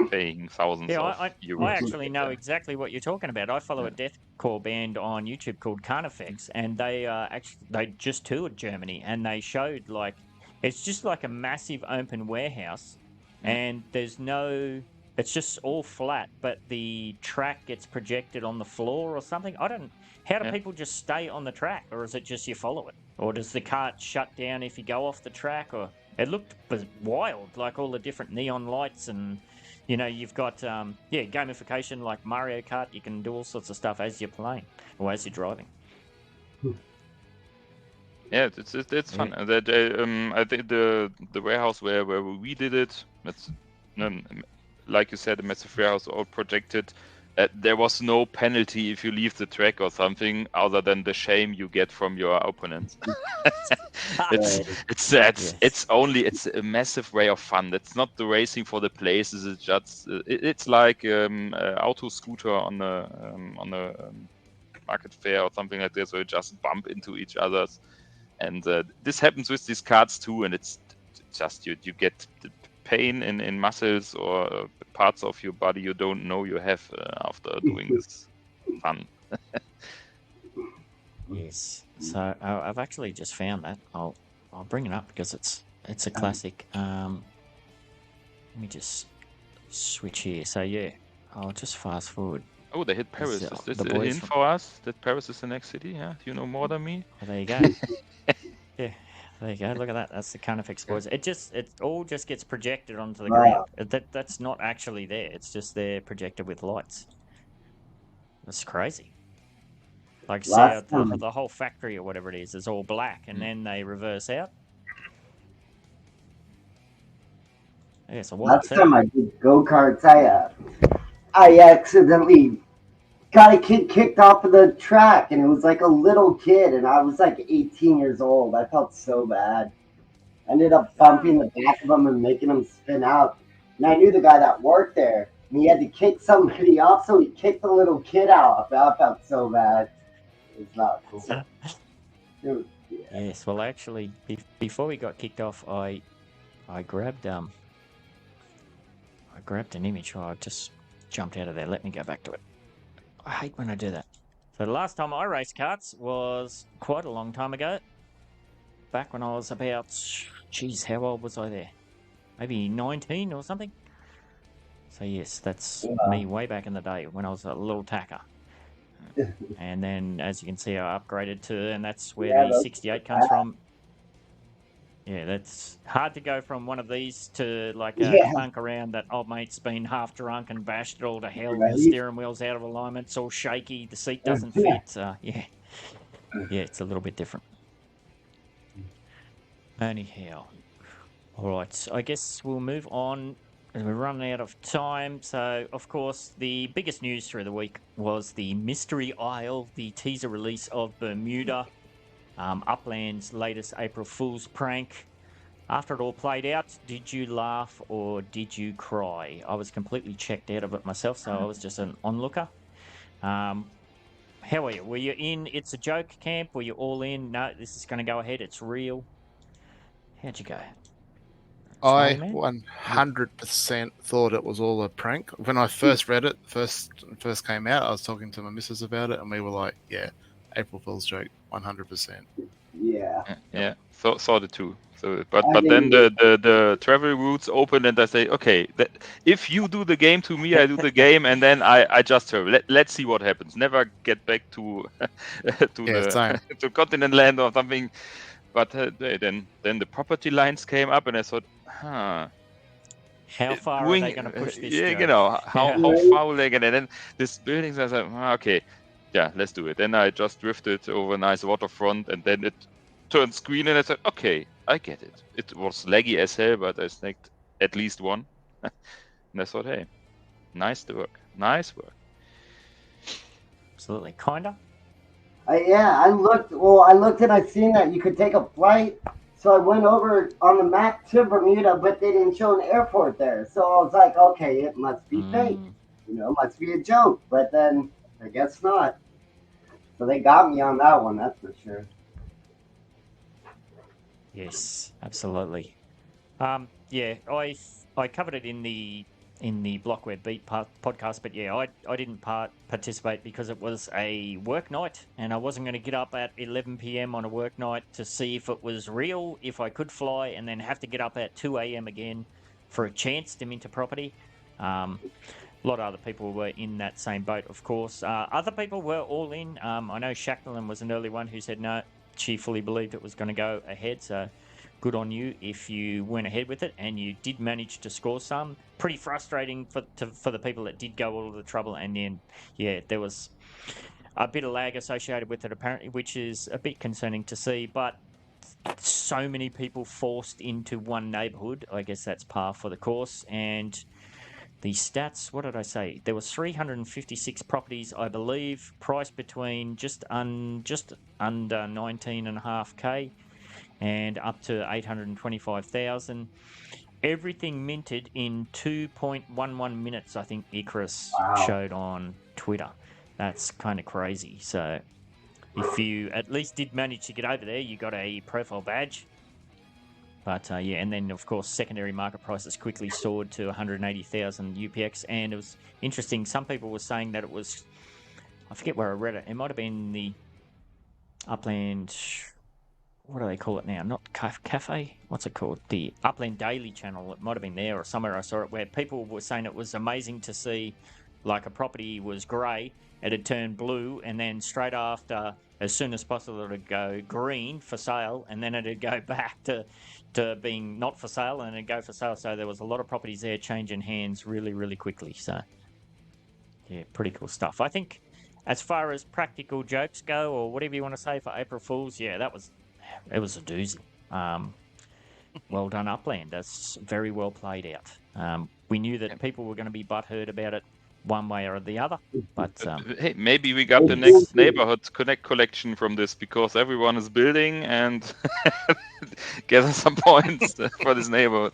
paying thousands of euros. I actually know exactly what you're talking about. I follow a deathcore band on YouTube called Carnifex, and they just toured Germany, and they showed it's just like a massive open warehouse, and it's just all flat, but the track gets projected on the floor or something. How do people just stay on the track, or is it just you follow it? Or does the kart shut down if you go off the track? Or it looked wild, like all the different neon lights, and you've got gamification like Mario Kart. You can do all sorts of stuff as you're playing or as you're driving. Yeah, it's fun. I think the warehouse where we did it, that's like you said, a massive warehouse all projected. There was no penalty if you leave the track or something, other than the shame you get from your opponents. It's a massive way of fun. It's not the racing for the places. It's just it's like auto scooter on a market fair or something like this, where you just bump into each others. And this happens with these cards too. And it's just you get the pain in muscles or parts of your body you don't know you have after doing this fun. Yes. So I've actually just found that. I'll bring it up because it's a classic. Let me just switch here. So I'll just fast forward. Oh, they hit Paris. Is this a hint for us that Paris is the next city? Yeah. Do you know more than me? Well, there you go. Yeah. There you go. Look at that. That's the Carnifex boys. It all just gets projected onto the ground. That's not actually there. It's just there projected with lights. That's crazy. Like the whole factory or whatever it is all black, and then they reverse out. Yeah, so last time I did go-karts, I accidentally got a kid kicked off of the track, and it was like a little kid, and I was like 18 years old. I felt so bad. I ended up bumping the back of him and making him spin out. And I knew the guy that worked there, and he had to kick somebody off, so he kicked the little kid out. I felt so bad. It's not cool. Yes, well, actually, before we got kicked off, I grabbed an image. I just jumped out of there. Let me go back to it. I hate when I do that. So the last time I raced karts was quite a long time ago. Back when I was about, how old was I there? Maybe 19 or something. So yes, that's me way back in the day when I was a little tacker. And then, as you can see, I upgraded to, and that's where the 68 comes from. Yeah, that's hard to go from one of these to like a clunk around that old mate's been half drunk and bashed it all to hell. The steering wheel's out of alignment, it's all shaky, the seat doesn't fit. Yeah, it's a little bit different. Anyhow, all right, so I guess we'll move on we're running out of time. So, of course, the biggest news through the week was the Mystery Isle, the teaser release of Bermuda, Upland's latest April Fool's prank. After it all played out, did you laugh or did you cry? I was completely checked out of it myself, so I was just an onlooker. How were you? Were you in It's a Joke camp? Were you all in? No, this is going to go ahead. It's real. How'd you go? I 100% thought it was all a prank. When I first read it, first came out, I was talking to my missus about it, and we were like, "Yeah, April Fool's joke, 100%." Yeah. Thought it too. So, but then the travel routes open, and I say, okay, if you do the game to me, I do the game, and then I just travel. Let's see what happens. Never get back to to continent land or something. But then the property lines came up, and I thought, how far are they going to push this? Yeah, how far will they get? And then this buildings, I said, okay, yeah, let's do it. Then I just drifted over a nice waterfront, and then it turned screen, and I said, okay, I get it. It was laggy as hell, but I snagged at least one. And I thought, hey, nice work. Absolutely. Kinda? I looked and I seen that you could take a flight. So I went over on the map to Bermuda, but they didn't show an airport there. So I was like, okay, it must be fake. It must be a joke. But then I guess not. So they got me on that one, that's for sure. Yes, absolutely. Yeah, I covered it in the Block Web Beat podcast, but yeah, I didn't participate because it was a work night, and I wasn't going to get up at 11 p.m. on a work night to see if it was real, if I could fly, and then have to get up at 2 a.m. again for a chance to mint a property. A lot of other people were in that same boat, of course. Other people were all in. I know Shackleton was an early one who said no, she fully believed it was going to go ahead, so good on you if you went ahead with it and you did manage to score some. Pretty frustrating for the people that did go all of the trouble, and then, yeah, there was a bit of lag associated with it apparently, which is a bit concerning to see, but so many people forced into one neighbourhood. I guess that's par for the course, and the stats, what did I say? There was 356 properties, I believe, priced between just under 19.5K and up to 825,000. Everything minted in 2.11 minutes, I think Icarus showed on Twitter. That's kind of crazy. So if you at least did manage to get over there, you got a profile badge. But yeah, and then of course secondary market prices quickly soared to 180,000 UPX, and it was interesting. Some people were saying that it was, I forget where I read it. It might have been the Upland, what do they call it now? Not cafe. What's it called? The Upland Daily channel. It might have been there or somewhere I saw it, where people were saying it was amazing to see, like, a property was grey, it had turned blue, and then straight after, as soon as possible, it would go green for sale, and then it would go back to being not for sale, and it'd go for sale. So there was a lot of properties there changing hands really, really quickly. So yeah, pretty cool stuff. I think as far as practical jokes go, or whatever you want to say for April Fools, yeah, it was a doozy. Well done, Upland. That's very well played out. We knew that people were going to be butthurt about it one way or the other, but hey, maybe we got the next neighborhood connect collection from this, because everyone is building and gather some points for this neighborhood.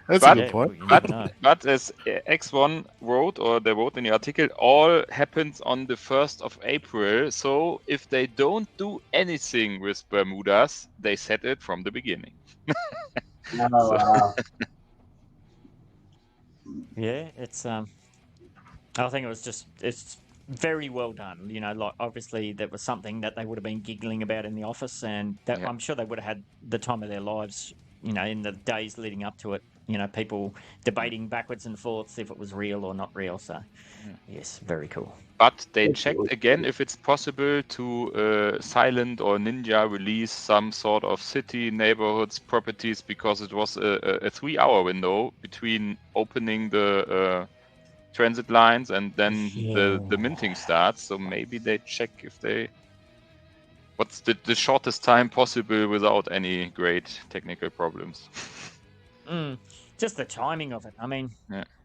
That's a good point. But as X1 wrote, or they wrote in the article, all happens on the 1st of April. So if they don't do anything with Bermudas, they set it from the beginning. Yeah, it's I think it's very well done. You know, like, obviously that was something that they would have been giggling about in the office, and that, I'm sure they would have had the time of their lives, you know, in the days leading up to it. You know, people debating backwards and forths if it was real or not real. So, yes, very cool. But they checked again if it's possible to silent or ninja release some sort of city, neighborhoods, properties, because it was a 3-hour window between opening the transit lines and then the minting starts. So maybe they check if what's the shortest time possible without any great technical problems. Just the timing of it. I mean,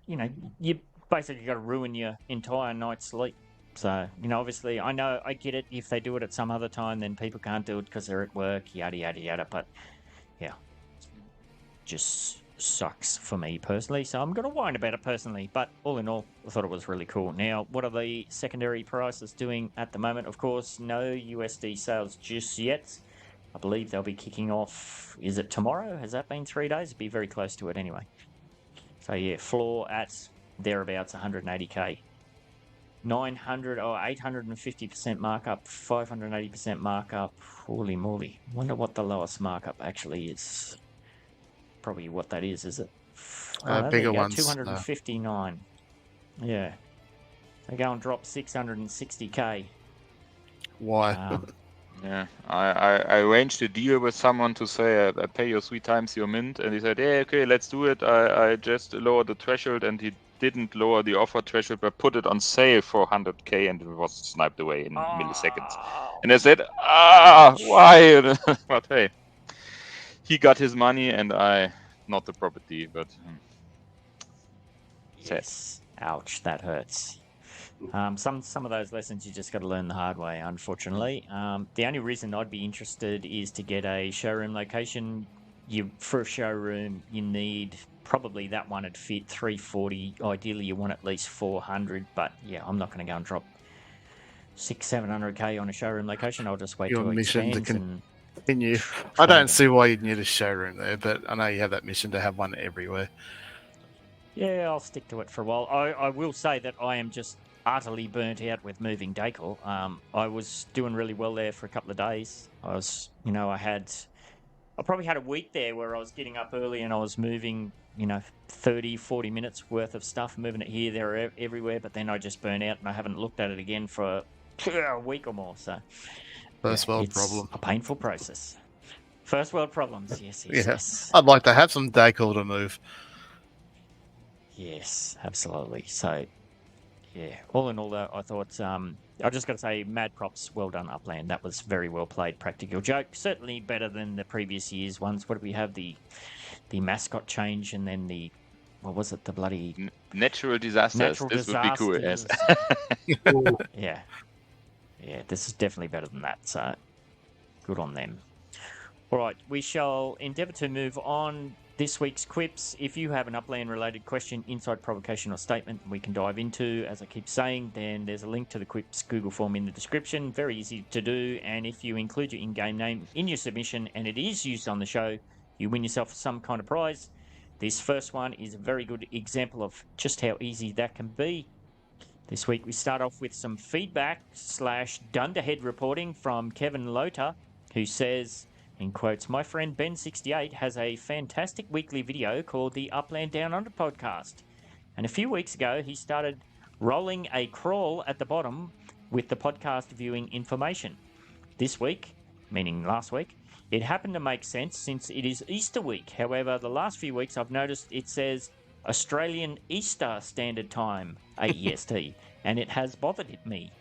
you basically got to ruin your entire night's sleep. So, obviously, I get it. If they do it at some other time, then people can't do it because they're at work, yada, yada, yada. But, yeah, just sucks for me personally. So I'm going to whine about it personally. But all in all, I thought it was really cool. Now, what are the secondary prices doing at the moment? Of course, no USD sales just yet. I believe they'll be kicking off, is it tomorrow? Has that been 3 days? It'd be very close to it anyway. So, yeah, floor at thereabouts 180k. 900 or 850% markup, 580% markup. Holy moly. Wonder what the lowest markup actually is. Probably what that is it? Bigger ones. 259. No. Yeah. They go and drop 660k. Why? Yeah, I arranged a deal with someone to say I pay you 3 times your mint, and he said, yeah, okay, let's do it. I just lowered the threshold, and he didn't lower the offer threshold, but put it on sale for 100k, and it was sniped away in milliseconds. And I said, why? But hey, he got his money, and I not the property. But yes, ouch, that hurts. Some of those lessons you just got to learn the hard way, unfortunately. The only reason I'd be interested is to get a showroom location. For a showroom, you need probably that one would fit 340. Ideally, you want at least 400. But yeah, I'm not going to go and drop 600-700k on a showroom location. I'll just wait till it expands and continue. I don't see why you'd need a showroom there, but I know you have that mission to have one everywhere. Yeah, I'll stick to it for a while. I will say that I am just utterly burnt out with moving decor. I was doing really well there for a couple of days. I was, I probably had a week there where I was getting up early and I was moving, 30, 40 minutes worth of stuff, moving it here, there, everywhere. But then I just burnt out and I haven't looked at it again for a week or more. So first world problem. A painful process. First world problems. Yes. I'd like to have some decor to move. Yes, absolutely. So, yeah, all in all, though, I thought, I just got to say, mad props, well done, Upland. That was very well played, practical joke. Certainly better than the previous year's ones. What did we have? The mascot change and then the, what was it, the bloody... Natural disasters. This would be cool, yes. Yeah, this is definitely better than that, so good on them. All right, we shall endeavour to move on. This week's QIPS, if you have an Upland-related question, insight, provocation or statement we can dive into, as I keep saying, then there's a link to the QIPS Google form in the description. Very easy to do, and if you include your in-game name in your submission and it is used on the show, you win yourself some kind of prize. This first one is a very good example of just how easy that can be. This week we start off with some feedback / dunderhead reporting from Kevin Loader, who says... in quotes, my friend Ben68 has a fantastic weekly video called the Upland Down Under Podcast. And a few weeks ago, he started rolling a crawl at the bottom with the podcast viewing information. This week, meaning last week, it happened to make sense since it is Easter week. However, the last few weeks I've noticed it says Australian Easter Standard Time, AEST, and it has bothered me.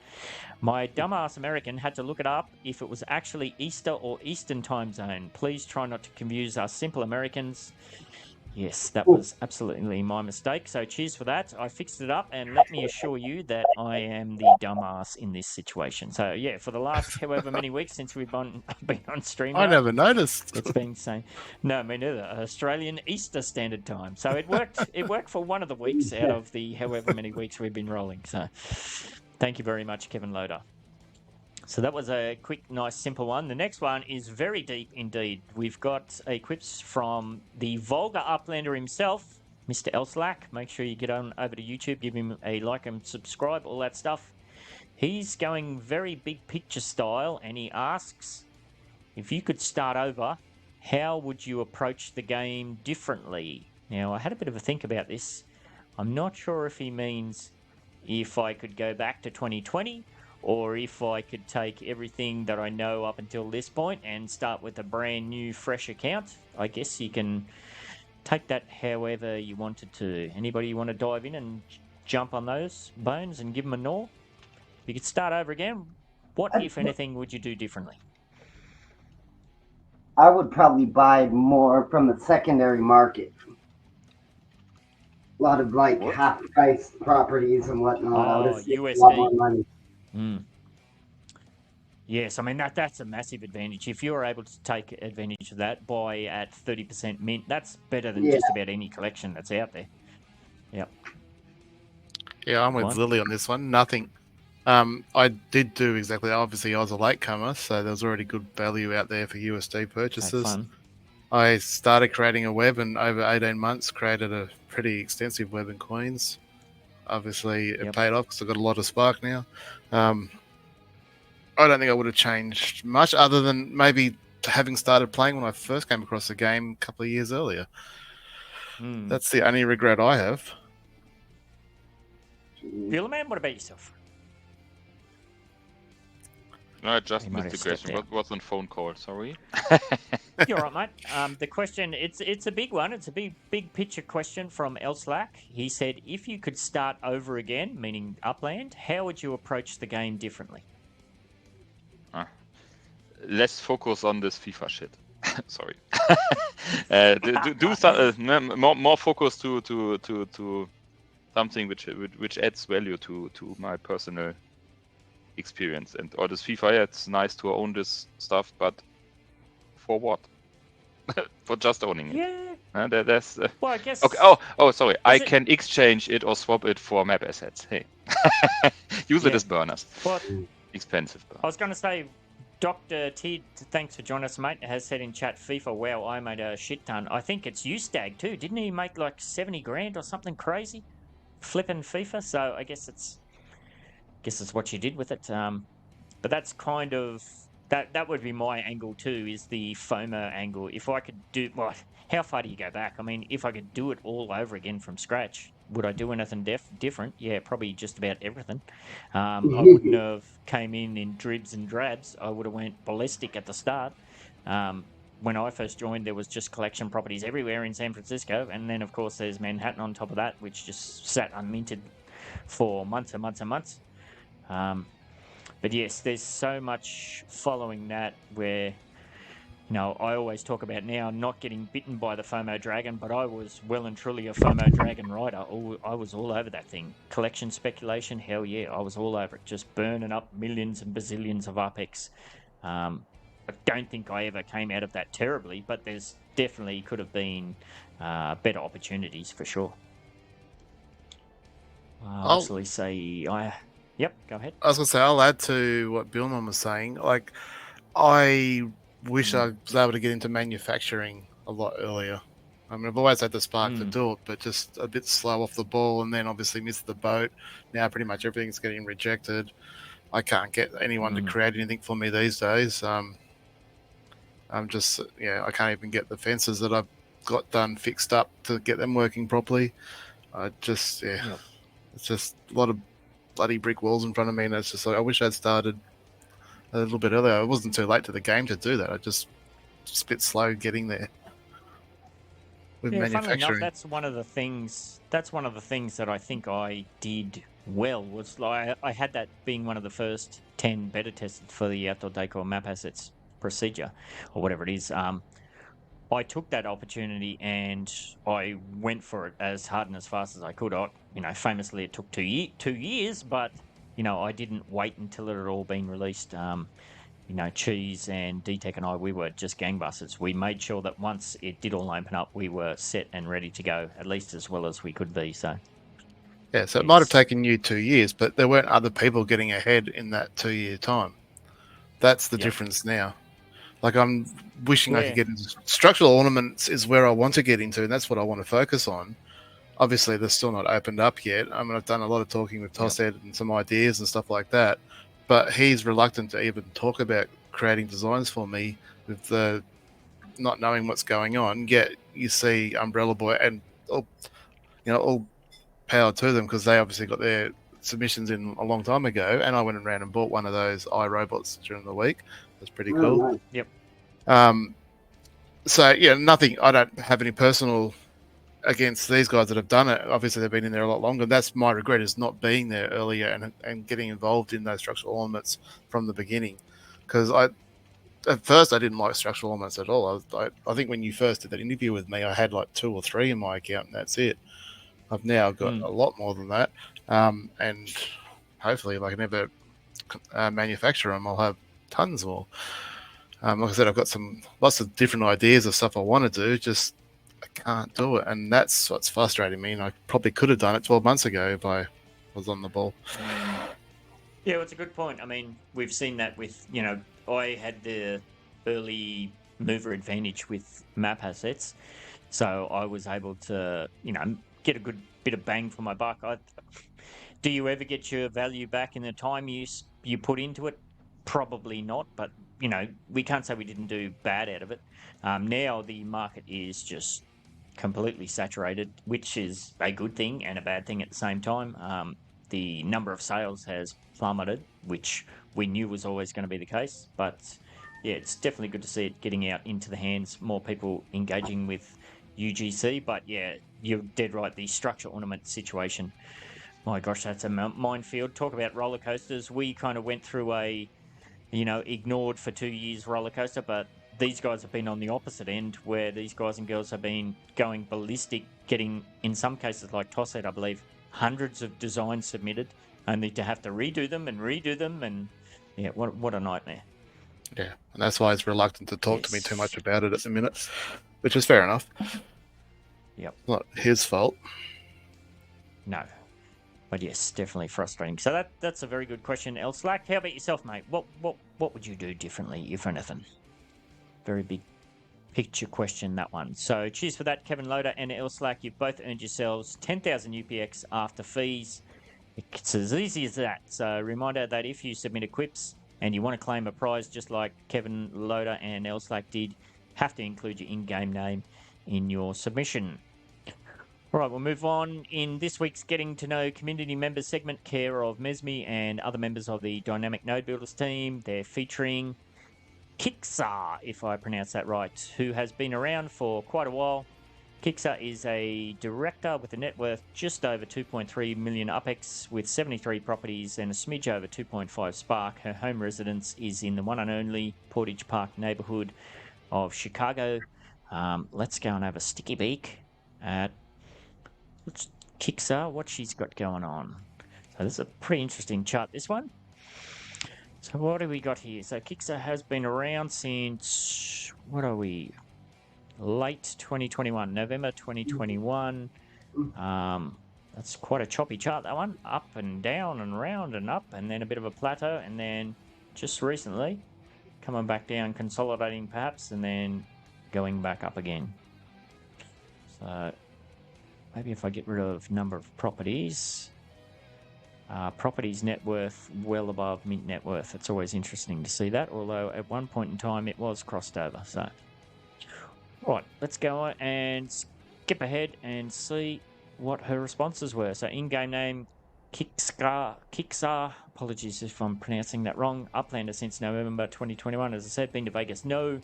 My dumbass American had to look it up if it was actually Easter or Eastern time zone. Please try not to confuse us simple Americans. Yes, that was absolutely my mistake. So cheers for that. I fixed it up, and let me assure you that I am the dumbass in this situation. So yeah, for the last however many weeks since we've been on stream, I never noticed. It's been saying, no, me neither. Australian Easter Standard Time. So it worked. It worked for one of the weeks out of the however many weeks we've been rolling. So thank you very much, Kevin Loader. So that was a quick, nice, simple one. The next one is very deep indeed. We've got a quips from the vulgar Uplander himself, Mr. Elslack. Make sure you get on over to YouTube, give him a like and subscribe, all that stuff. He's going very big picture style, and he asks, if you could start over, how would you approach the game differently? Now, I had a bit of a think about this. I'm not sure if he means if I could go back to 2020, or if I could take everything that I know up until this point and start with a brand new, fresh account. I guess you can take that however you wanted to. Anybody want to dive in and jump on those bones and give them a gnaw? If you could start over again, what, if anything, would you do differently? I would probably buy more from the secondary market. a lot of like half-price properties and whatnot. I would have saved a lot more money. Yes, I mean that's a massive advantage. If you're able to take advantage of that, buy at 30% mint, that's better than just about any collection that's out there. Yep. Yeah, I'm with Lily on this one. Nothing. I did do exactly that. Obviously, I was a latecomer, so there was already good value out there for USD purchases. I started creating a web, and over 18 months, created a pretty extensive web in Queens. Obviously, it paid off because I've got a lot of Spark now. I don't think I would have changed much, other than maybe having started playing when I first came across the game a couple of years earlier. That's the only regret I have. Bueller, what about yourself? No, I just missed the question. What was on phone call? Sorry. You're right, mate. The question, it's a big one. It's a big picture question from LARK. He said, if you could start over again, meaning Upland, how would you approach the game differently? Less focus on this FIFA shit. Sorry. do some more focus to something which adds value to my personal experience. And all this FIFA, it's nice to own this stuff, but for what? For just owning it. That's well, I guess. Okay. Oh, sorry. I can exchange it or swap it for map assets. Hey, use it as burners. What? Expensive. I was going to say, Dr. Tid, thanks for joining us, mate, has said in chat, FIFA, wow, I made a shit ton. I think it's you, Stag, too. Didn't he make like 70 grand or something crazy? Flipping FIFA. So I guess it's what you did with it. But that's kind of that would be my angle too, is the FOMO angle. If I could do how far do you go back? I mean, if I could do it all over again from scratch, would I do anything different? Yeah, probably just about everything. I wouldn't have came in dribs and drabs. I would have went ballistic at the start. When I first joined, there was just collection properties everywhere in San Francisco, and then of course there's Manhattan on top of that, which just sat unminted for months and months and months. But yes, there's so much following that where, I always talk about now not getting bitten by the FOMO dragon, but I was well and truly a FOMO dragon rider. I was all over that thing. Collection speculation, hell yeah, I was all over it, just burning up millions and bazillions of UPX. I don't think I ever came out of that terribly, but there's definitely could have been better opportunities for sure. I'll actually say Yep, go ahead. I was going to say, I'll add to what Billman was saying. Like, I wish I was able to get into manufacturing a lot earlier. I mean, I've always had the spark to do it, but just a bit slow off the ball, and then obviously missed the boat. Now pretty much everything's getting rejected. I can't get anyone to create anything for me these days. I'm just, I can't even get the fences that I've got done fixed up to get them working properly. It's just a lot of bloody brick walls in front of me, and it's just like, I wish I'd started a little bit earlier. It wasn't too late to the game to do that. I just a bit slow getting there with manufacturing. Enough, that's one of the things that I think I did well, was like I had that being one of the first 10 beta tested for the outdoor decor map assets procedure or whatever it is. I took that opportunity and I went for it as hard and as fast as I could. Famously it took 2 years, but I didn't wait until it had all been released. Cheese and D-Tech and I, we were just gangbusters. We made sure that once it did all open up, we were set and ready to go, at least as well as we could be. So it might have taken you 2 years, but there weren't other people getting ahead in that 2 year time. That's the difference now. Like, I'm wishing I could get into structural ornaments is where I want to get into, and that's what I want to focus on. Obviously, they're still not opened up yet. I mean, I've done a lot of talking with Tosshead and some ideas and stuff like that, but he's reluctant to even talk about creating designs for me with the not knowing what's going on. Yet you see Umbrella Boy and all power to them, because they obviously got their submissions in a long time ago, and I went around and bought one of those iRobots during the week. That's pretty cool. Nice. Yep. Nothing. I don't have any personal against these guys that have done it. Obviously, they've been in there a lot longer. That's my regret, is not being there earlier and getting involved in those structural ornaments from the beginning. Because at first I didn't like structural ornaments at all. I think when you first did that interview with me, I had like 2 or 3 in my account, and that's it. I've now got a lot more than that, and hopefully, if I can ever manufacture them, I'll have tons more. Like I said, I've got lots of different ideas of stuff I want to do, just I can't do it, and that's what's frustrating me. And I probably could have done it 12 months ago if I was on the ball. Yeah, well, it's a good point. I mean, we've seen that with, I had the early mover advantage with map assets, so I was able to, get a good bit of bang for my buck. Do you ever get your value back in the time you put into it? Probably not, but, we can't say we didn't do bad out of it. Now the market is just completely saturated, which is a good thing and a bad thing at the same time. The number of sales has plummeted, which we knew was always going to be the case. But yeah, it's definitely good to see it getting out into the hands, more people engaging with UGC. But yeah, you're dead right. The structure ornament situation, my gosh, that's a minefield. Talk about roller coasters. We kind of went through ignored for 2 years roller coaster, but these guys have been on the opposite end, where these guys and girls have been going ballistic, getting, in some cases like Tosset, I believe, hundreds of designs submitted, only to have to redo them, and yeah, what a nightmare. Yeah, and that's why he's reluctant to talk to me too much about it at the minute, which is fair enough. Yep. It's not his fault. No. But yes, definitely frustrating. So that's a very good question, LSlack. How about yourself, mate? What would you do differently, if anything? Very big picture question, that one. So cheers for that, Kevin Loader and LSlack. You've both earned yourselves 10,000 UPX after fees. It's as easy as that. So reminder that if you submit a QIPS and you want to claim a prize just like Kevin Loader and LSlack did, have to include your in-game name in your submission. All right, we'll move on. In this week's Getting to Know Community Members segment, care of Mesme and other members of the Dynamic Node Builders team, they're featuring Kixar, if I pronounce that right, who has been around for quite a while. Kixar is a director with a net worth just over 2.3 million UPEX with 73 properties and a smidge over 2.5 Spark. Her home residence is in the one and only Portage Park neighborhood of Chicago. Let's go and have a sticky beak at Kixar, what she's got going on. So this is a pretty interesting chart, this one. So what do we got here? So Kixar has been around since, late 2021, November 2021. That's quite a choppy chart, that one. Up and down and round and up, and then a bit of a plateau, and then just recently coming back down, consolidating perhaps, and then going back up again. So maybe if I get rid of number of properties, properties net worth well above mint net worth. It's always interesting to see that, although at one point in time it was crossed over. So, right, let's go and skip ahead and see what her responses were. So in-game name, Kixar, apologies if I'm pronouncing that wrong, Uplander since November 2021. As I said, been to Vegas, no.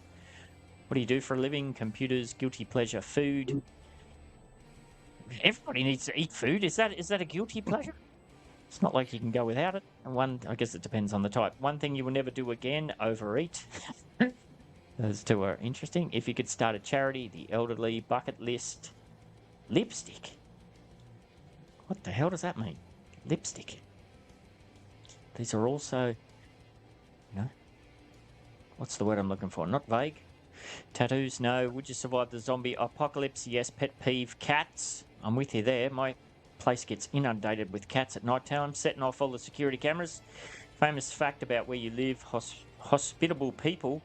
What do you do for a living? Computers, guilty pleasure, food. Everybody needs to eat food. Is that a guilty pleasure? It's not like you can go without it. And I guess it depends on the type. One thing you will never do again, overeat. Those two are interesting. If you could start a charity, the elderly, bucket list, lipstick. What the hell does that mean? Lipstick. These are also, what's the word I'm looking for? Not vague. Tattoos, no. Would you survive the zombie apocalypse? Yes. Pet peeve, cats. I'm with you there. My place gets inundated with cats at night time, setting off all the security cameras. Famous fact about where you live, hospitable people.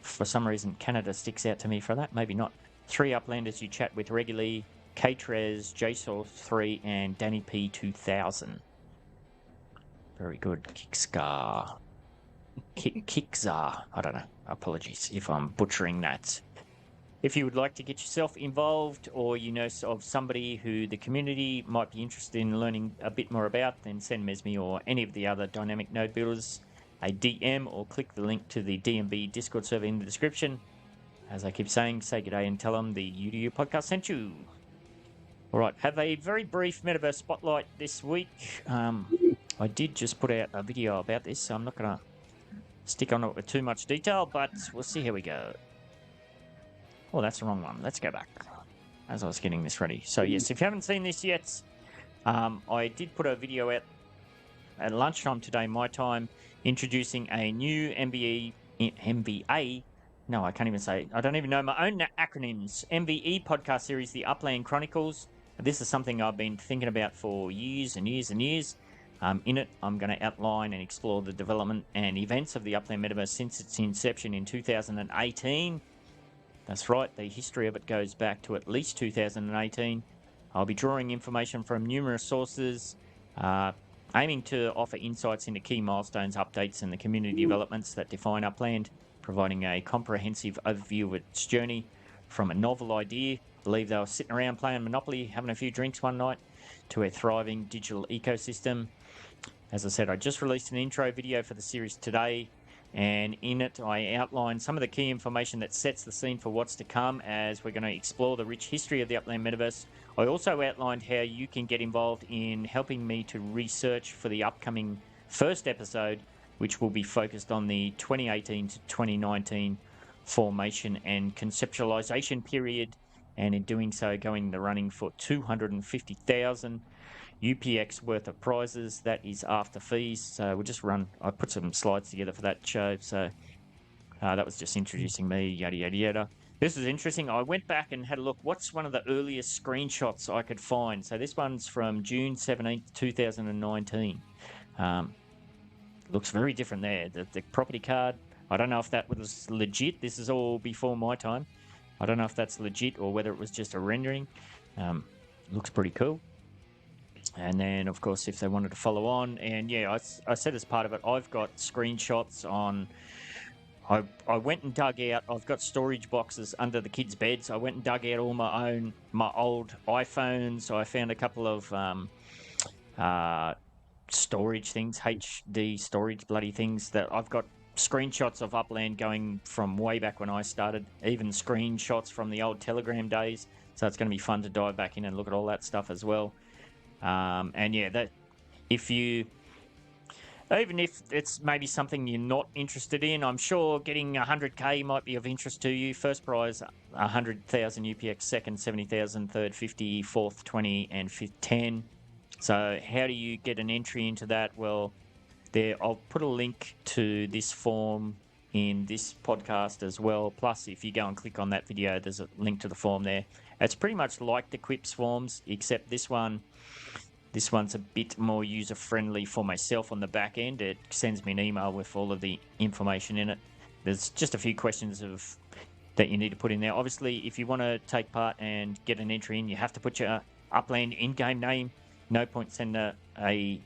For some reason, Canada sticks out to me for that. Maybe not. 3 Uplanders you chat with regularly. K-Trez, JSOR3, and Danny P 2000. Very good. Kickscar. Kixar. I don't know. Apologies if I'm butchering that. If you would like to get yourself involved, or you know of somebody who the community might be interested in learning a bit more about, then send Mesme or any of the other dynamic node builders a DM, or click the link to the DMB Discord server in the description. As I keep saying, say g'day and tell them the UDU podcast sent you. All right, have a very brief Metaverse spotlight this week. I did just put out a video about this, so I'm not going to stick on it with too much detail, but we'll see how we go. Oh, that's the wrong one. Let's go back. as I was getting this ready. So yes, if you haven't seen this yet, I did put a video out at lunchtime today, my time, introducing a new MVA. No, I can't even say. I don't even know my own acronyms. MVE podcast series, the Upland Chronicles. This is something I've been thinking about for years and years and years. In it, I'm going to outline and explore the development and events of the Upland Metaverse since its inception in 2018. That's right, the history of it goes back to at least 2018. I'll be drawing information from numerous sources, aiming to offer insights into key milestones, updates, and the community developments that define Upland, providing a comprehensive overview of its journey from a novel idea, believe they were sitting around playing Monopoly, having a few drinks one night, to a thriving digital ecosystem. As I said, I just released an intro video for the series today, and in it I outlined some of the key information that sets the scene for what's to come as we're going to explore the rich history of the Upland Metaverse. I also outlined how you can get involved in helping me to research for the upcoming first episode, which will be focused on the 2018 to 2019 formation and conceptualization period, and in doing so going the running for 250,000 UPX worth of prizes. That is after fees. So we'll just run. I put some slides together for that show. So that was just introducing me, yada, yada, yada. This is interesting. I went back and had a look. What's one of the earliest screenshots I could find? So this one's from June 17th, 2019. Looks very different there. The property card, I don't know if that was legit. This is all before my time. I don't know if that's legit or whether it was just a rendering. Looks pretty cool. And then, of course, if they wanted to follow on, and yeah, I said as part of it, I've got screenshots on. I went and dug out. I've got storage boxes under the kids' beds. I went and dug out all my old iPhones. I found a couple of storage things, HD storage bloody things that I've got screenshots of Upland going from way back when I started. Even screenshots from the old Telegram days. So it's going to be fun to dive back in and look at all that stuff as well. And yeah, that even if it's maybe something you're not interested in, I'm sure getting 100k might be of interest to you. First prize, 100,000 UPX, second 70,000, third 50, fourth 20, and fifth 10. So how do you get an entry into that? Well, I'll put a link to this form in this podcast as well. Plus, if you go and click on that video, there's a link to the form there. It's pretty much like the QIPS forms, except this one's a bit more user-friendly for myself on the back end. It sends me an email with all of the information in it. There's just a few questions that you need to put in there. Obviously, if you want to take part and get an entry in, you have to put your Upland in-game name. No point sending a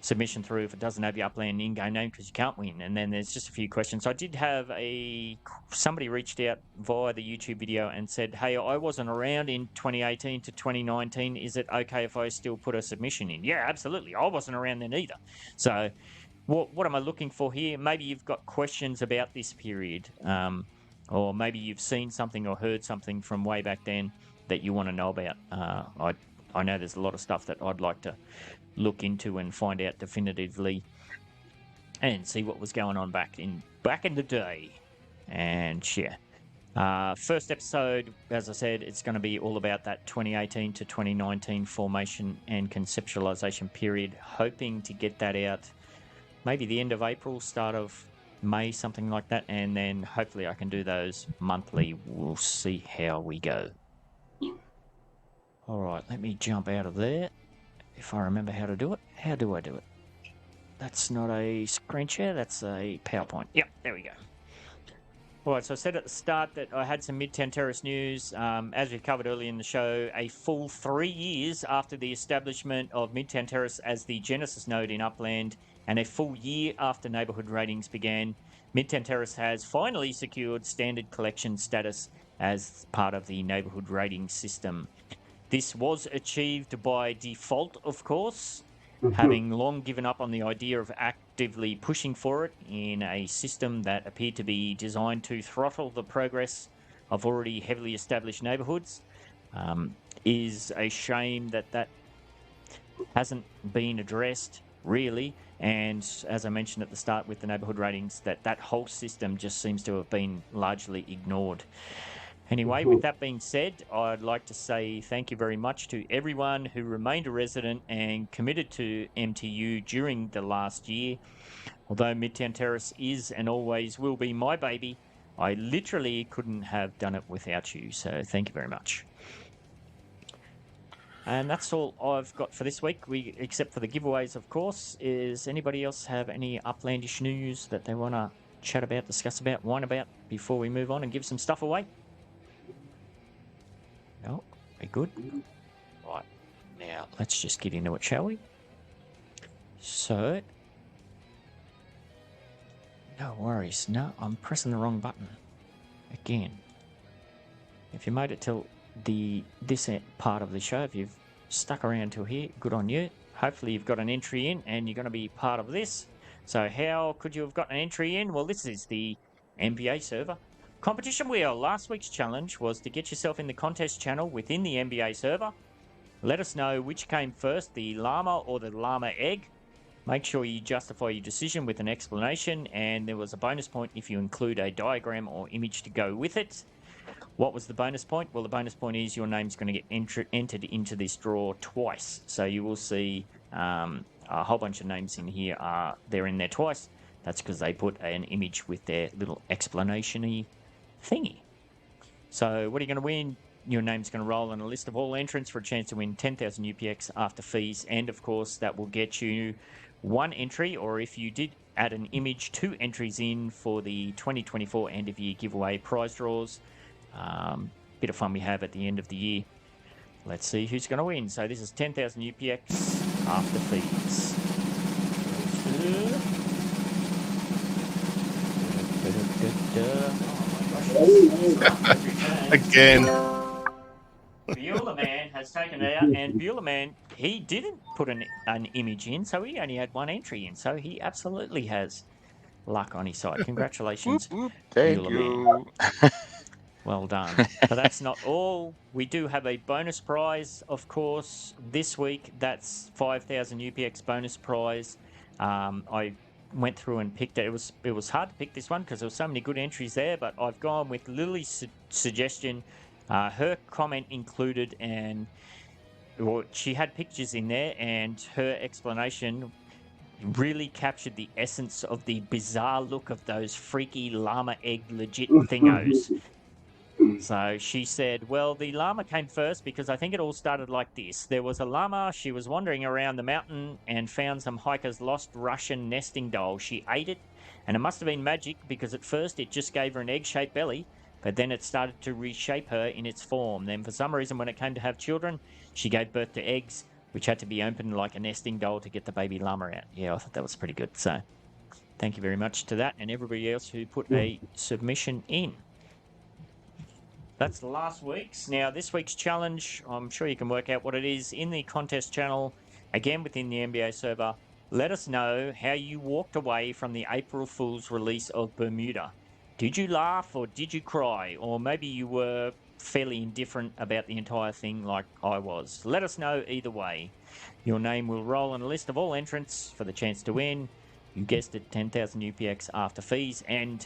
submission through if it doesn't have your Upland in-game name, because you can't win. And then there's just a few questions. I did have somebody reached out via the YouTube video and said, hey, I wasn't around in 2018 to 2019. Is it okay if I still put a submission in? Yeah, absolutely. I wasn't around then either. So what am I looking for here? Maybe you've got questions about this period, or maybe you've seen something or heard something from way back then that you want to know about. I know there's a lot of stuff that I'd like to look into and find out definitively and see what was going on back in the day. And yeah, first episode, as I said, it's going to be all about that 2018 to 2019 formation and conceptualization period. Hoping to get that out maybe the end of April, start of May, something like that, and then hopefully I can do those monthly. We'll see how we go. All right, let me jump out of there. If I remember how to do it. How do I do it? That's not a screen share, that's a PowerPoint. Yep, there we go. All right, so I said at the start that I had some Midtown Terrace news. As we covered earlier in the show, a full 3 years after the establishment of Midtown Terrace as the Genesis node in Upland, and a full year after neighbourhood ratings began, Midtown Terrace has finally secured standard collection status as part of the neighbourhood rating system. This was achieved by default, of course, having long given up on the idea of actively pushing for it in a system that appeared to be designed to throttle the progress of already heavily established neighbourhoods. Is a shame that hasn't been addressed, really. And as I mentioned at the start with the neighbourhood ratings, that whole system just seems to have been largely ignored. Anyway, with that being said, I'd like to say thank you very much to everyone who remained a resident and committed to MTU during the last year. Although Midtown Terrace is and always will be my baby, I literally couldn't have done it without you. So thank you very much. And that's all I've got for this week, except for the giveaways, of course. Is anybody else have any Uplandish news that they want to chat about, discuss about, whine about before we move on and give some stuff away? No? Very good. Right. Now, let's just get into it, shall we? So, no worries. No, I'm pressing the wrong button. Again. If you made it till this part of the show, if you've stuck around till here, good on you. Hopefully you've got an entry in and you're going to be part of this. So how could you have got an entry in? Well, this is the NBA server. Competition wheel. Last week's challenge was to get yourself in the contest channel within the NBA server. Let us know which came first, the llama or the llama egg. Make sure you justify your decision with an explanation, and there was a bonus point if you include a diagram or image to go with it. What was the bonus point? Well, the bonus point is your name's going to get entered into this draw twice. So you will see a whole bunch of names in here. They're in there twice. That's because they put an image with their little explanation-y thingy. So what are you going to win? Your name's going to roll on a list of all entrants for a chance to win 10,000 UPX after fees. And, of course, that will get you one entry, or if you did add an image, 2 entries in for the 2024 end-of-year giveaway prize draws. Bit of fun we have at the end of the year. Let's see who's going to win. So this is 10,000 UPX after fees. Again. Bueller Man has taken it out, and Bueller Man, he didn't put an image in, so he only had 1 entry in. So he absolutely has luck on his side. Congratulations, Thank Bueller you. Man. Well done. But that's not all. We do have a bonus prize, of course, this week. That's 5,000 UPX bonus prize. I went through and picked it. It was hard to pick this one because there were so many good entries there, but I've gone with Lily's suggestion. Her comment included, and she had pictures in there, and her explanation really captured the essence of the bizarre look of those freaky llama egg legit thingos. So she said, well, the llama came first because I think it all started like this. There was a llama. She was wandering around the mountain and found some hiker's lost Russian nesting doll. She ate it, and it must have been magic because at first it just gave her an egg-shaped belly, but then it started to reshape her in its form. Then for some reason, when it came to have children, she gave birth to eggs, which had to be opened like a nesting doll to get the baby llama out. Yeah, I thought that was pretty good. So thank you very much to that and everybody else who put a submission in. That's last week's. Now, this week's challenge, I'm sure you can work out what it is in the contest channel, again within the NBA server. Let us know how you walked away from the April Fool's release of Bermuda. Did you laugh or did you cry? Or maybe you were fairly indifferent about the entire thing like I was. Let us know either way. Your name will roll on a list of all entrants for the chance to win. You guessed it, 10,000 UPX after fees and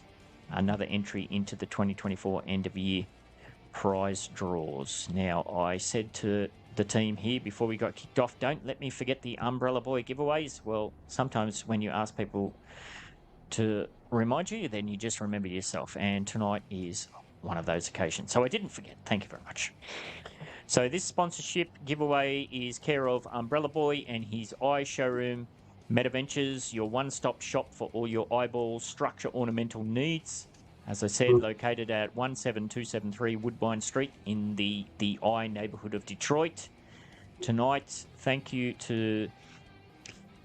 another entry into the 2024 end of year prize draws. Now, I said to the team here before we got kicked off, don't let me forget the Umbrella Boy giveaways. Well, sometimes when you ask people to remind you, then you just remember yourself, and tonight is one of those occasions. So I didn't forget. Thank you very much. So this sponsorship giveaway is care of Umbrella Boy and his eye showroom, Metaventures, your one-stop shop for all your eyeball structure ornamental needs. As I said, located at 17273 Woodbine Street in the Eye neighbourhood of Detroit. Tonight, thank you to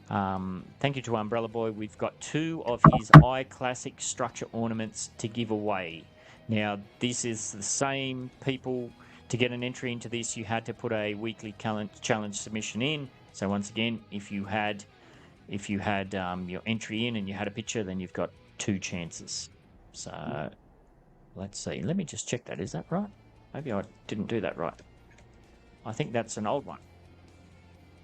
Umbrella Boy. We've got 2 of his Eye Classic structure ornaments to give away. Now, this is the same people. To get an entry into this, you had to put a weekly challenge submission in. So once again, if you had your entry in and you had a picture, then you've got 2 chances. So, let's see. Let me just check that. Is that right? Maybe I didn't do that right. I think that's an old one.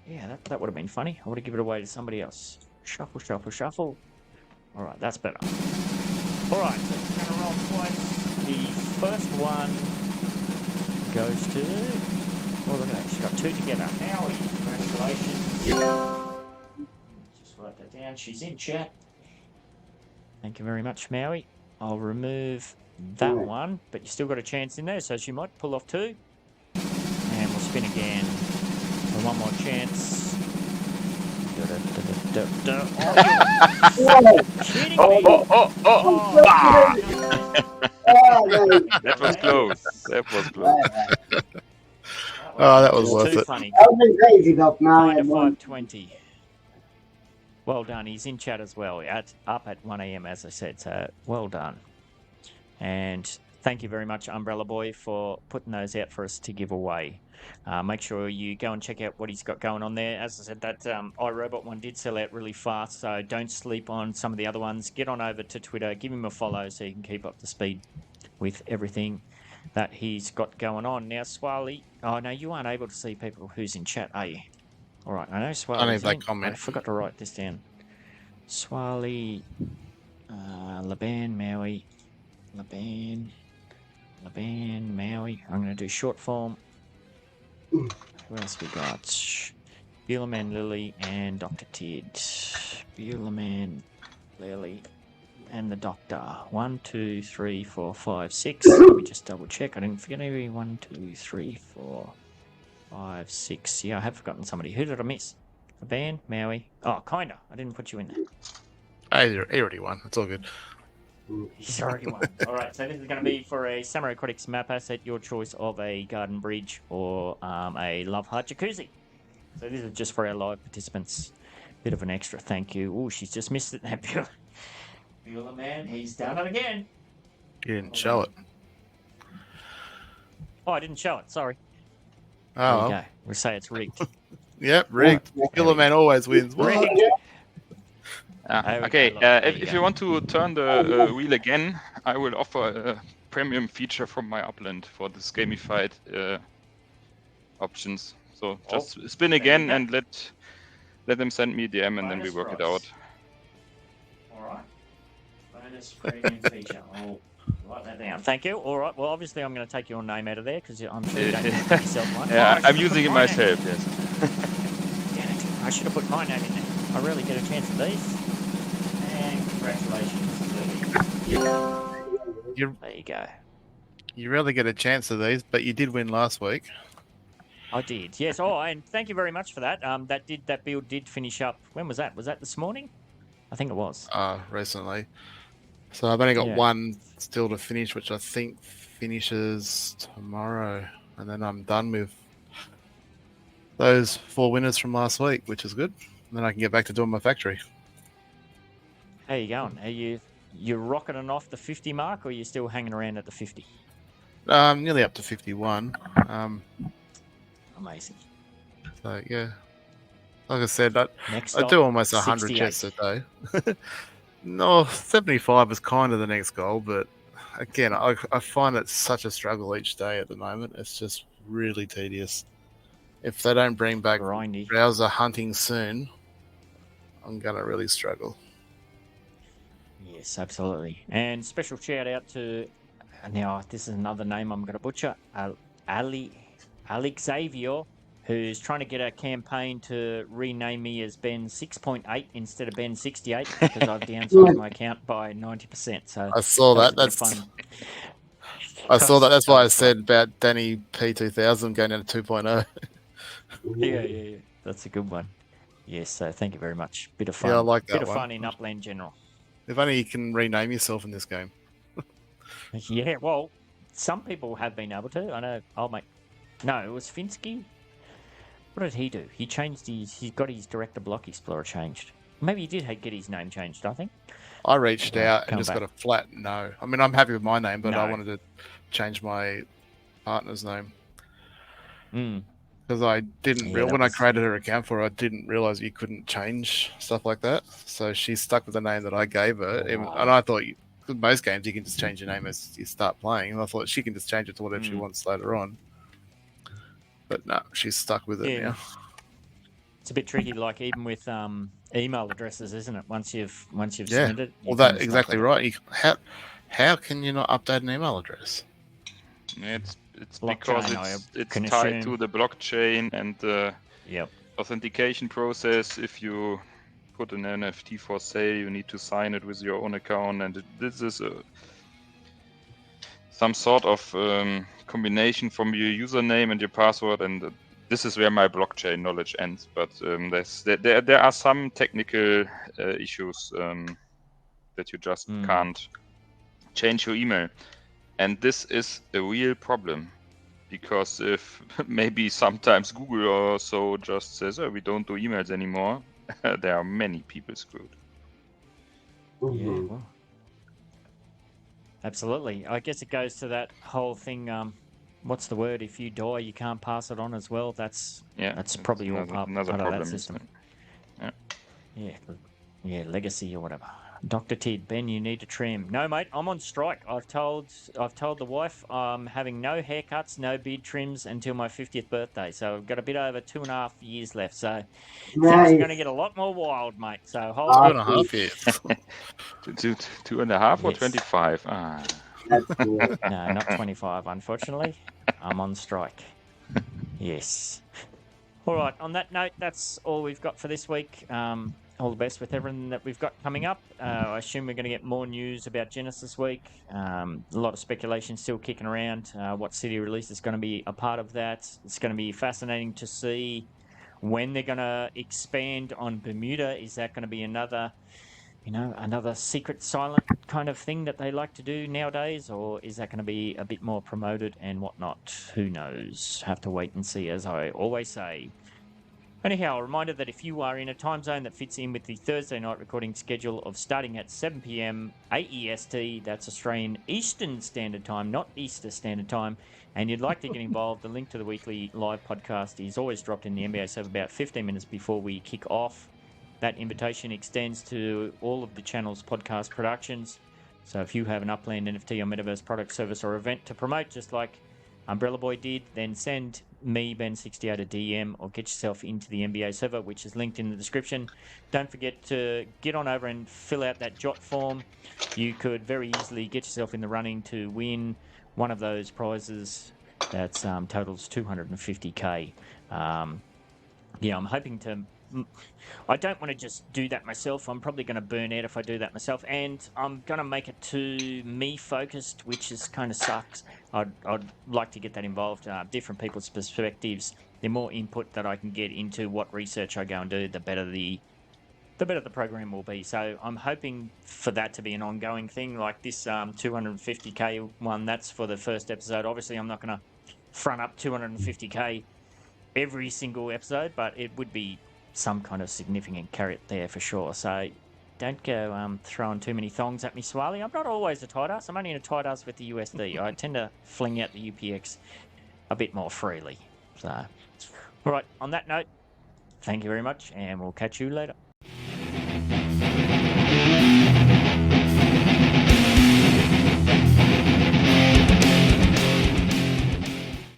Yeah, that would have been funny. I would have given it away to somebody else. Shuffle, shuffle, shuffle. All right, that's better. All right, so we're going to roll twice. The first one goes to... Oh, look at that. She's got 2 together. Howie, congratulations. Just write that down. She's in chat. Thank you very much, Maui. I'll remove that one, but you still got a chance in there, so she might pull off 2. And we'll spin again for one more chance. Kidding me? That was close. That was close. Oh, that was worth too it. funny. That would have been crazy though. Now 5:20. Well done. He's in chat as well. Up at 1 a.m. as I said. So well done. And thank you very much, Umbrella Boy, for putting those out for us to give away. Make sure you go and check out what he's got going on there. As I said, that iRobot one did sell out really fast, so don't sleep on some of the other ones. Get on over to Twitter, give him a follow so you can keep up to speed with everything that he's got going on. Now, Swally, oh no, you aren't able to see people who's in chat, are you? All right, I know Swally. I need that comment. I forgot to write this down. Swally, Laban, Maui, Laban, Maui. I'm going to do short form. Who else we got? Buellerman, Lily, and Dr. Tid. Buellerman, Lily, and the Doctor. 1, 2, 3, 4, 5, 6. Let me just double check. I didn't forget any. 1, 2, 3, 4, 5, 6. Yeah, I have forgotten somebody. Who did I miss? Laban, Maui. Oh, kinda. I didn't put you in there. He already won. It's all good. He's already won. All right, so this is going to be for a Samurai Aquatics map asset, your choice of a garden bridge or a Love Heart Jacuzzi. So this is just for our live participants. Bit of an extra thank you. Oh, she's just missed it. Bueller man, he's done it again. You didn't show it. Oh, I didn't show it. Sorry. Oh, There you go. We'll say it's rigged. Yep, rigged. Killer Man always wins. Rigged. Okay, if you want to turn the wheel again, I will offer a premium feature from my Upland for this gamified options. So just spin again and let them send me a DM and then we work it out. All right. Bonus premium feature. I'll write that down. Thank you. All right. Well, obviously I'm going to take your name out of there because I'm sure you don't use it yourself one. Yeah, I'm using it myself, yes. Damn it. I should have put my name in there. I really get a chance at these. And congratulations, Lily. There you go. You rarely get a chance of these, but you did win last week. I did, yes. Oh, and thank you very much for that. That build did finish up. When was that? Was that this morning? I think it was. Recently. So I've only got one still to finish, which I think finishes tomorrow, and then I'm done with those 4 winners from last week, which is good. And then I can get back to doing my factory. How you going? Are you rocketing off the 50 mark, or are you still hanging around at the 50? Nearly up to 51. Amazing. So yeah, like I said, I Next do almost 100 68. chests a day. No, 75 is kind of the next goal, but again, I find it such a struggle each day at the moment. It's just really tedious. If they don't bring back Grindy. browser hunting soon, I'm gonna really struggle. Yes, absolutely. And special shout out to, now this is another name I'm going to butcher, Alex Xavier, who's trying to get a campaign to rename me as Ben 6.8 instead of Ben 68 because I've downsized my account by 90%. So I saw that. That's fun. I saw that. That's why I said about Danny P2000 going down to 2.0. Yeah. That's a good one. Yes, so thank you very much. Bit of fun. Yeah, I like that Bit of one. fun in Upland General. If only you can rename yourself in this game. Yeah, well, some people have been able to. I know. No, it was Finsky. What did he do? He changed he got his Director Block Explorer changed. Maybe he did get his name changed, I think. I reached out and just got a flat no. I mean, I'm happy with my name, but No. I wanted to change my partner's name. Mm. Because I didn't Yeah, when I created her account for her, I didn't realize you couldn't change stuff like that. So she stuck with the name that I gave her. And I thought, with most games, you can just change your name as you start playing. And I thought she can just change it to whatever she wants later on. But no, she's stuck with it now. It's a bit tricky, like even with email addresses, isn't it? Once you've submitted. Well, that's exactly right. How can you not update an email address? It's blockchain, because it's tied to the blockchain and the authentication process. If you put an NFT for sale, you need to sign it with your own account, and this is some sort of combination from your username and your password, and this is where my blockchain knowledge ends. But there are some technical issues that you just can't change your email, and this is a real problem, because if maybe sometimes Google or so just says, oh, we don't do emails anymore, there are many people screwed. Yeah, well, absolutely. I guess it goes to that whole thing. What's the word? If you die, you can't pass it on as well. That's probably all part of that system. Yeah, legacy or whatever. Dr. Tid, Ben, you need to trim. No, mate, I'm on strike. I've told the wife I'm having no haircuts, no beard trims until my 50th birthday. So I've got a bit over 2.5 years left. So things are going to get a lot more wild, mate. So hold on. 2.5 years. 2.5 or 25? That's cool. No, not 25, unfortunately. I'm on strike. Yes. All right, on that note, that's all we've got for this week. All the best with everything that we've got coming up. I assume we're going to get more news about Genesis this week. A lot of speculation still kicking around. What city release is going to be a part of that. It's going to be fascinating to see when they're going to expand on Bermuda. Is that going to be another secret silent kind of thing that they like to do nowadays, or is that going to be a bit more promoted and whatnot? Who knows? Have to wait and see, as I always say. Anyhow, a reminder that if you are in a time zone that fits in with the Thursday night recording schedule of starting at 7 p.m. AEST, that's Australian Eastern Standard Time, not Easter Standard Time, and you'd like to get involved, the link to the weekly live podcast is always dropped in the NBA server about 15 minutes before we kick off. That invitation extends to all of the channel's podcast productions. So if you have an Upland NFT or Metaverse product, service, or event to promote, just like Umbrella Boy did, then send me, Ben68, a DM, or get yourself into the NBA server, which is linked in the description. Don't forget to get on over and fill out that jot form. You could very easily get yourself in the running to win one of those prizes that totals 250k. I'm hoping to... I don't want to just do that myself. I'm probably going to burn out if I do that myself, and I'm going to make it to me focused, which is kind of sucks. I'd like to get that involved. Different people's perspectives. The more input that I can get into what research I go and do, the better the program will be. So I'm hoping for that to be an ongoing thing, like this 250k one. That's for the first episode. Obviously, I'm not going to front up 250k every single episode, but it would be some kind of significant carrot there for sure. So don't go throwing too many thongs at me, Swally. I'm not always a tight ass. I'm only in a tight ass with the USD. I tend to fling out the UPX a bit more freely. So, all right, on that note, thank you very much, and we'll catch you later.